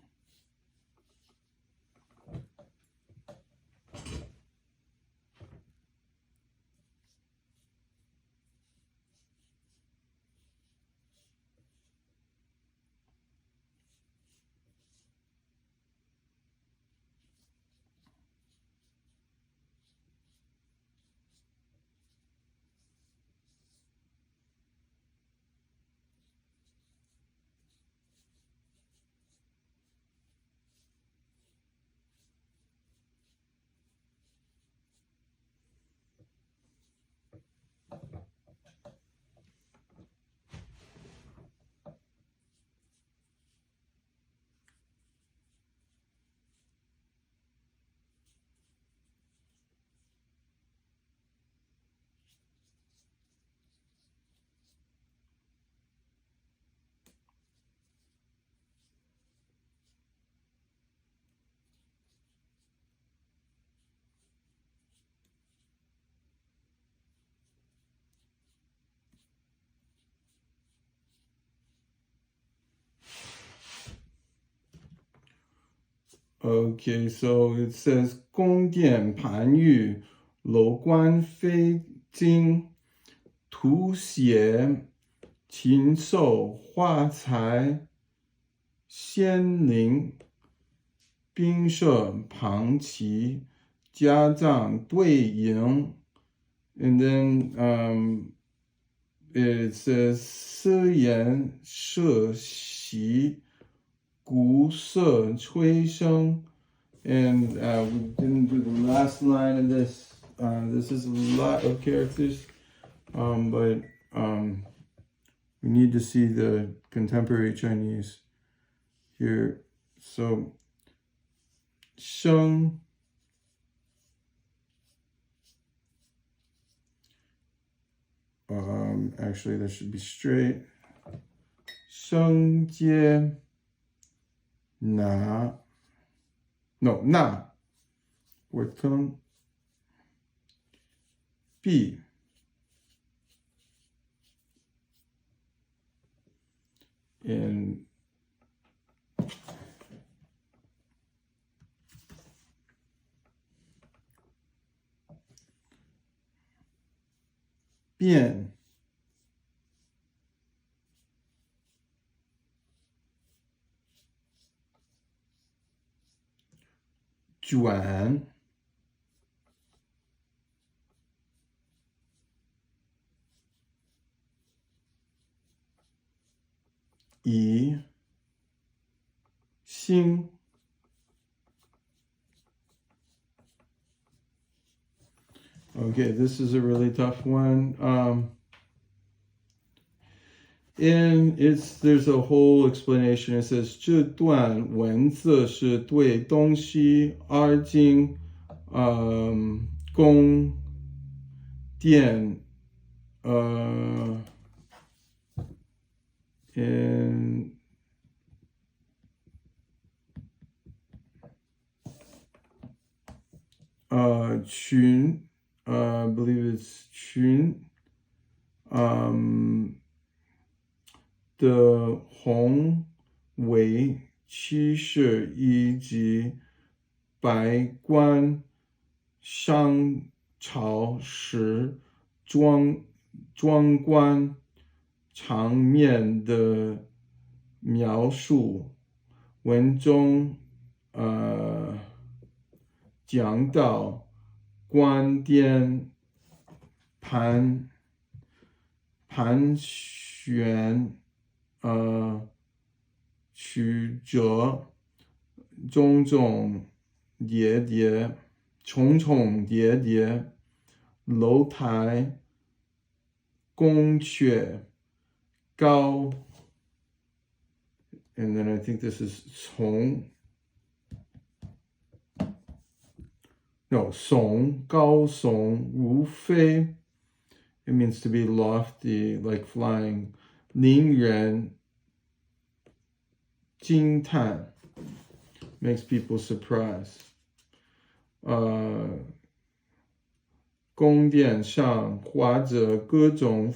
Speaker 1: Okay, so it says 宫殿盘玉，楼观飞金，图写禽兽花材，仙灵宾舍旁齐，家帐对营。And then it says 私言设席。鼓瑟吹声, and we didn't do the last line of this. This is a lot of characters, but we need to see the contemporary Chinese here. So, 声 actually that should be straight. 声接那 fourth tone. B and bien Juan Yi Xing. Okay, this is a really tough one. And there's a whole explanation. It says 这段文字是对东西二经宫殿and群I believe it's 群的宏伟趋势以及百官商朝时壮观场面的描述。文中讲到观点盘旋曲折，重重叠叠，楼台宫阙高。And then I think this is 耸高耸如飞. It means to be lofty, like flying. 令人惊叹 makes people surprise. 宫殿上画着各种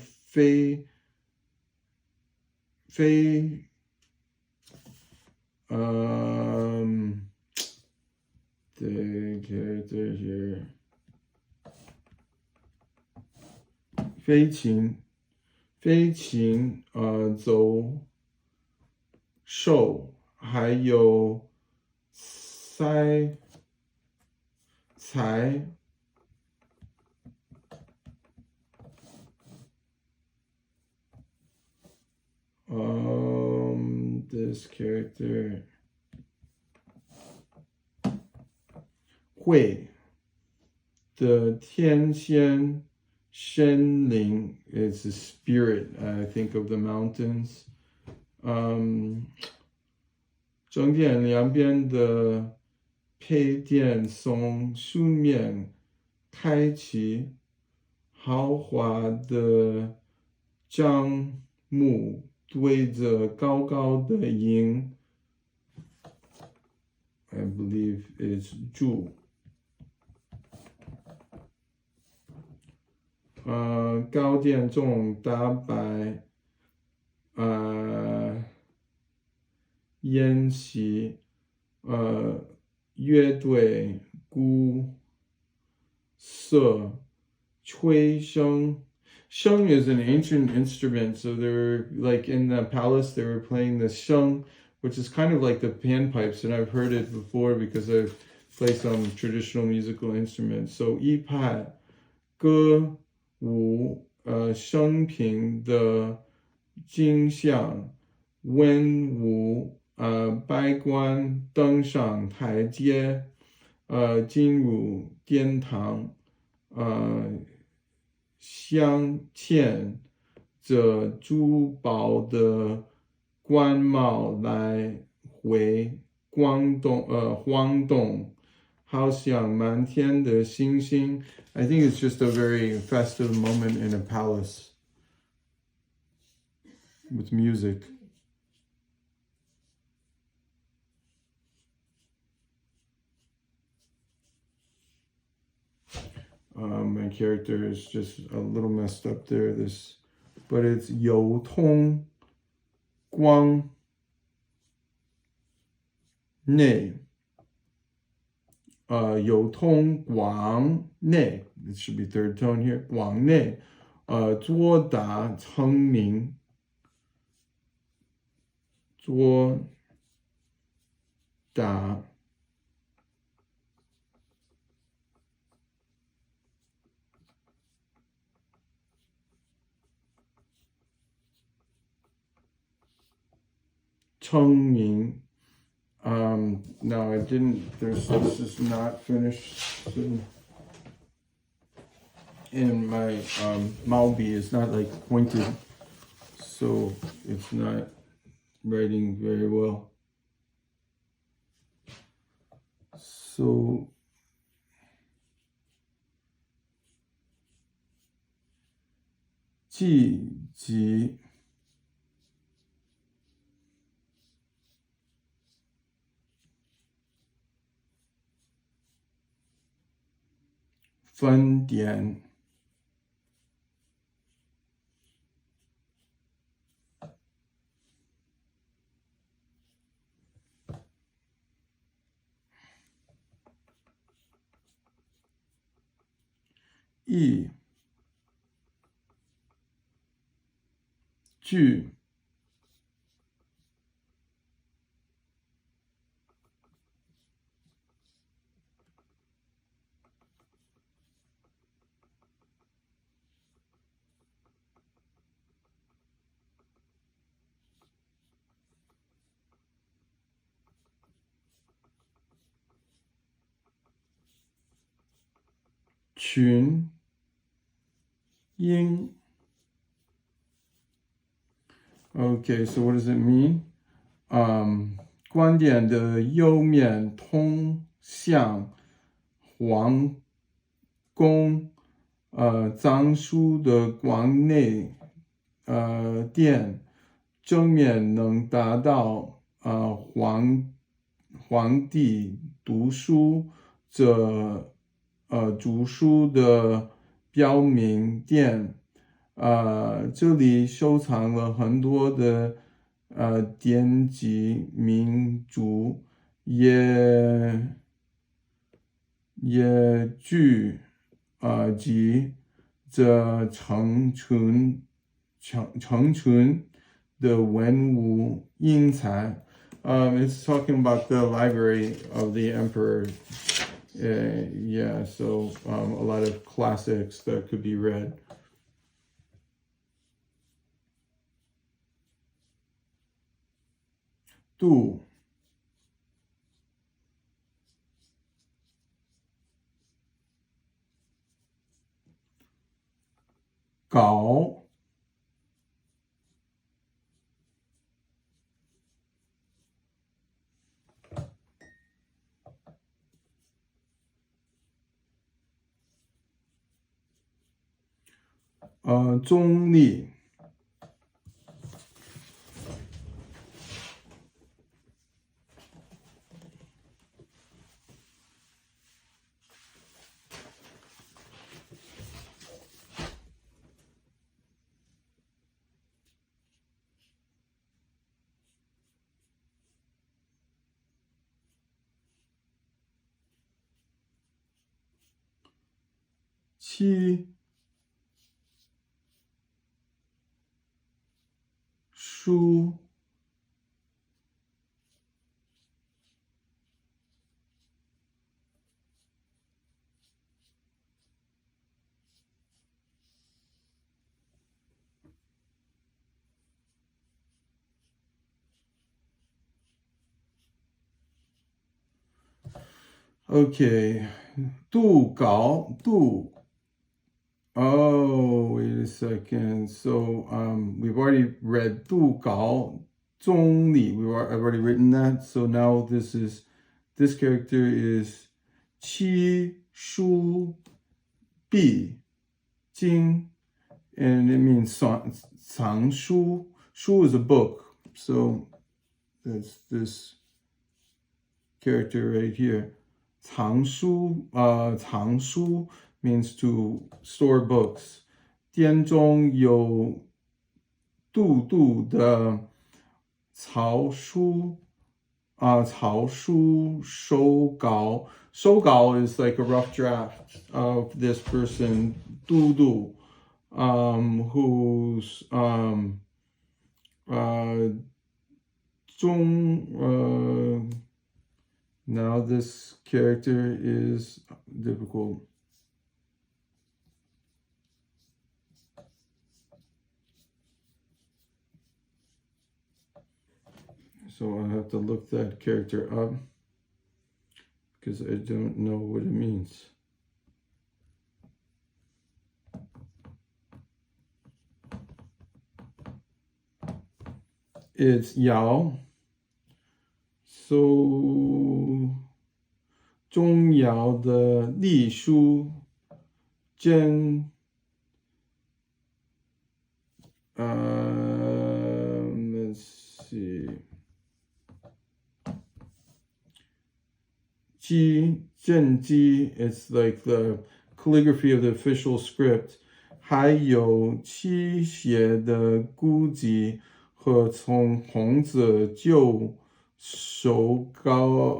Speaker 1: the character here. 飞禽走兽，还有彩this character 会的天仙神灵 is a spirit, I think, of the mountains. 正殿两边的配殿从书面开启，豪华的帐幕对着高高的营 I believe is 柱。高殿中大摆宴席，乐队鼓瑟吹笙。Sheng is an ancient instrument, so they were like in the palace they were playing the sheng, which is kind of like the panpipes, and I've heard it before because I've played some traditional musical instruments. So 一派歌舞生平的景象，文武百官登上台阶，进入殿堂，镶嵌着珠宝的冠帽来回晃动，好像满天的星星。I think it's just a very festive moment in a palace with music. My character is just a little messed up there. But it's 有通光内，有通广内。It should be third tone here. 广内，作达成名，作达。成名. No, I didn't. This is not finished. And my Malbi is not like pointed, so it's not writing very well. So Ji分点义具群英 Okay, so what does it mean? 观点的右面通向皇宫，藏书的馆内，殿，正面能达到皇帝读书者读书的标明殿。这里收藏了很多的典籍名著，也聚集着成群的文物英才。It's talking about the library of the emperor. Yeah, so a lot of classics that could be read. 度稿中立七书Okay, 度稿度 Oh, wait a second. So we've already read 度稿中立. I've already written that. So now this character is 七书必经, and it means 藏书. Shu is a book. So that's this character right here. 藏书 means to store books. 殿中有度的草书手稿. 手稿 is like a rough draft of this person, 度, who's now this character is difficult. So I have to look that character up because I don't know what it means. It's Yao. So 钟繇的隶书真let's see. 正机 it's like the calligraphy of the official script. 还有七写的古籍和从孔子旧手稿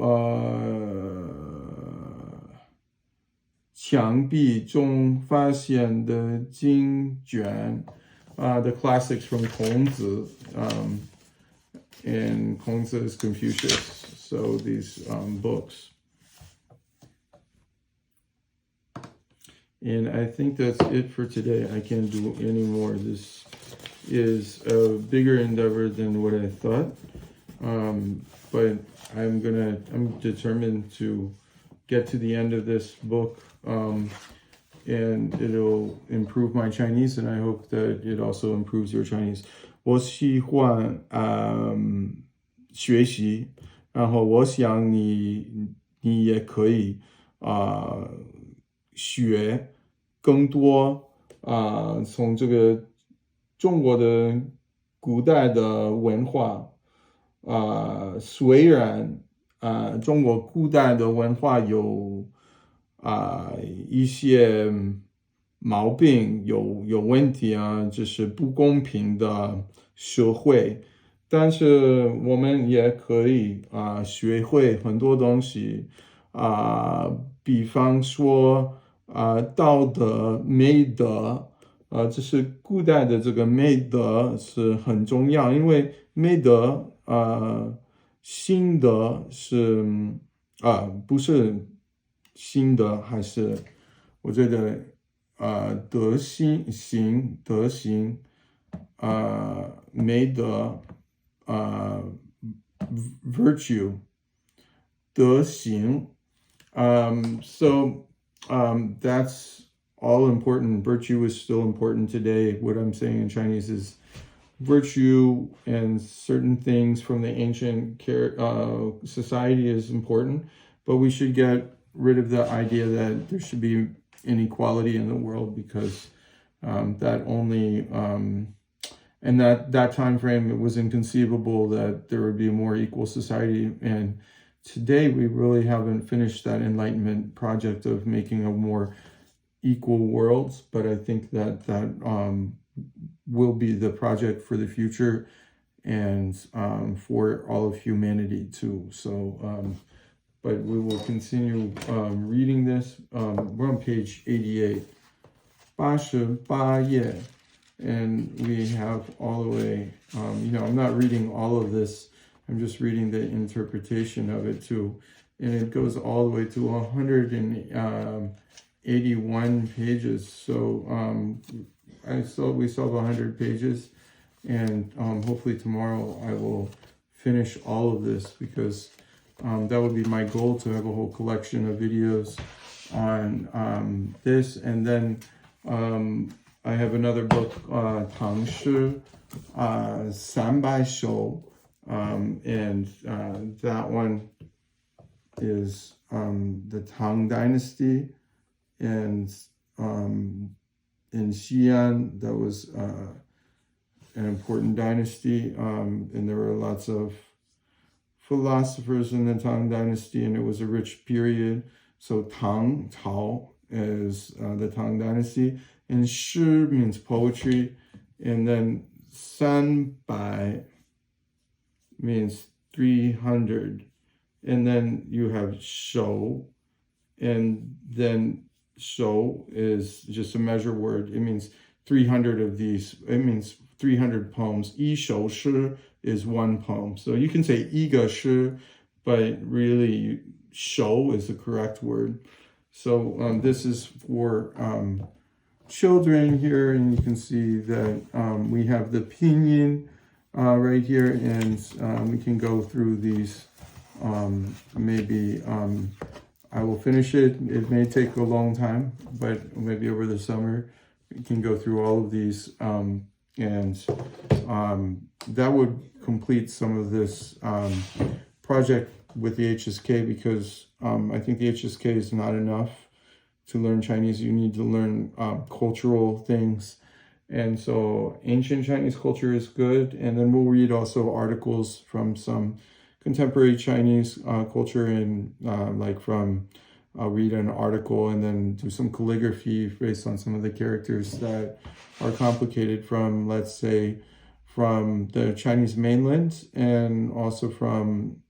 Speaker 1: 墙壁中发现的经卷 the classics from 孔子, and 孔子 is Confucius, so these books. And I think that's it for today. I can't do any more. This is a bigger endeavor than what I thought, but I'm determined to get to the end of this book, and it'll improve my Chinese, and I hope that it also improves your Chinese. 我喜欢学习，然后我想你也可以学更多从这个中国的古代的文化虽然中国古代的文化有一些毛病，有问题就是不公平的社会，但是我们也可以学会很多东西比方说道德美德这是古代的这个美德是很重要，因为美德心德是不是心德，还是我觉得德行美德virtue 德行so that's all important. Virtue is still important today. What I'm saying in Chinese is virtue and certain things from the ancient society is important, but we should get rid of the idea that there should be inequality in the world, because that only and that time frame, it was inconceivable that there would be a more equal society, and today we really haven't finished that enlightenment project of making a more equal world, but I think that will be the project for the future, and for all of humanity too. So but we will continue reading this. We're on page 88, 88页, and we have all the way, I'm not reading all of this, I'm just reading the interpretation of it too, and it goes all the way to 181 pages. So we still have 100 pages, and hopefully tomorrow I will finish all of this, because that would be my goal, to have a whole collection of videos on this. And then I have another book, 唐诗300首, and that one is the Tang Dynasty, and in Xi'an, that was an important dynasty, and there were lots of philosophers in the Tang Dynasty, and it was a rich period. So Tang, Tao, is the Tang Dynasty, and Shi means poetry, and then 300 means 300, and then you have shou, and then shou is just a measure word. It means 300 of these. It means 300 poems. 一首诗 is one poem. So you can say 一个诗, but really shou is the correct word. So this is for children here, and you can see that we have the pinyin right here, and we can go through these. Maybe I will finish it. It may take a long time, but maybe over the summer we can go through all of these, and that would complete some of this project with the HSK, because I think the HSK is not enough to learn Chinese. You need to learn cultural things, and so ancient Chinese culture is good, and then we'll read also articles from some contemporary Chinese culture, and I'll read an article and then do some calligraphy based on some of the characters that are complicated from, let's say, from the Chinese mainland, and also from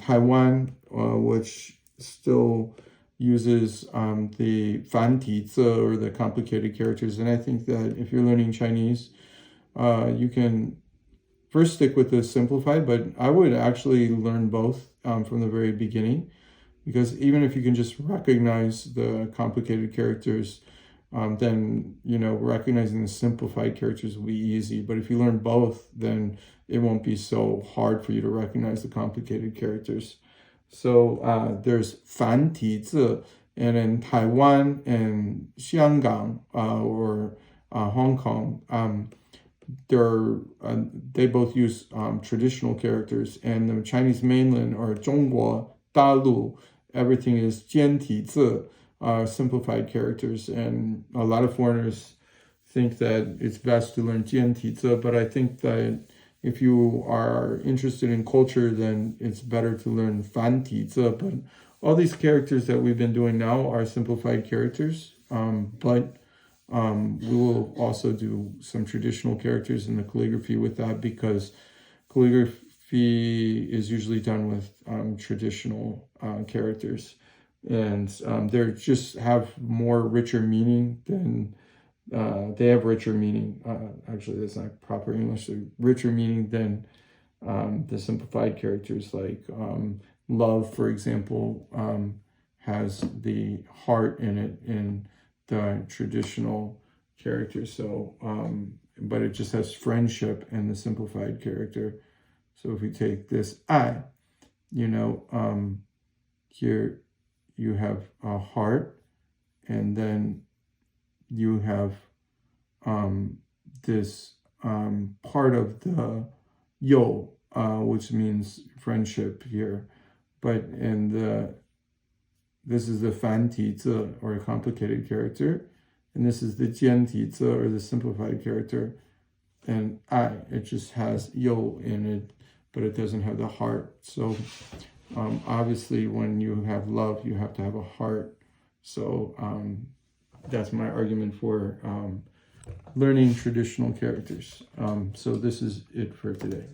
Speaker 1: Taiwan, which still uses the 繁体字 or the complicated characters. And I think that if you're learning Chinese, you can first stick with the simplified, but I would actually learn both from the very beginning, because even if you can just recognize the complicated characters, then, recognizing the simplified characters will be easy. But if you learn both, then it won't be so hard for you to recognize the complicated characters. So there's 繁体字, and in Taiwan and Xianggang or Hong Kong, they both use traditional characters, and the Chinese mainland or 中国大陆, everything is 简体字, simplified characters, and a lot of foreigners think that it's best to learn 简体字, but I think that if you are interested in culture, then it's better to learn 繁体字. But all these characters that we've been doing now are simplified characters, but we will also do some traditional characters in the calligraphy with that, because calligraphy is usually done with traditional characters, and they just have more richer meaning than they have richer meaning. Actually, that's not proper English. Richer meaning than the simplified characters, like love, for example, has the heart in it in the traditional character. So, but it just has friendship in the simplified character. So if we take this I, here you have a heart, and then you have this part of the yo, which means friendship here. But this is the 繁体字, or a complicated character, and this is the 简体字, or the simplified character. And I, it just has yo in it, but it doesn't have the heart. So obviously when you have love, you have to have a heart. So that's my argument for learning traditional characters. So this is it for today.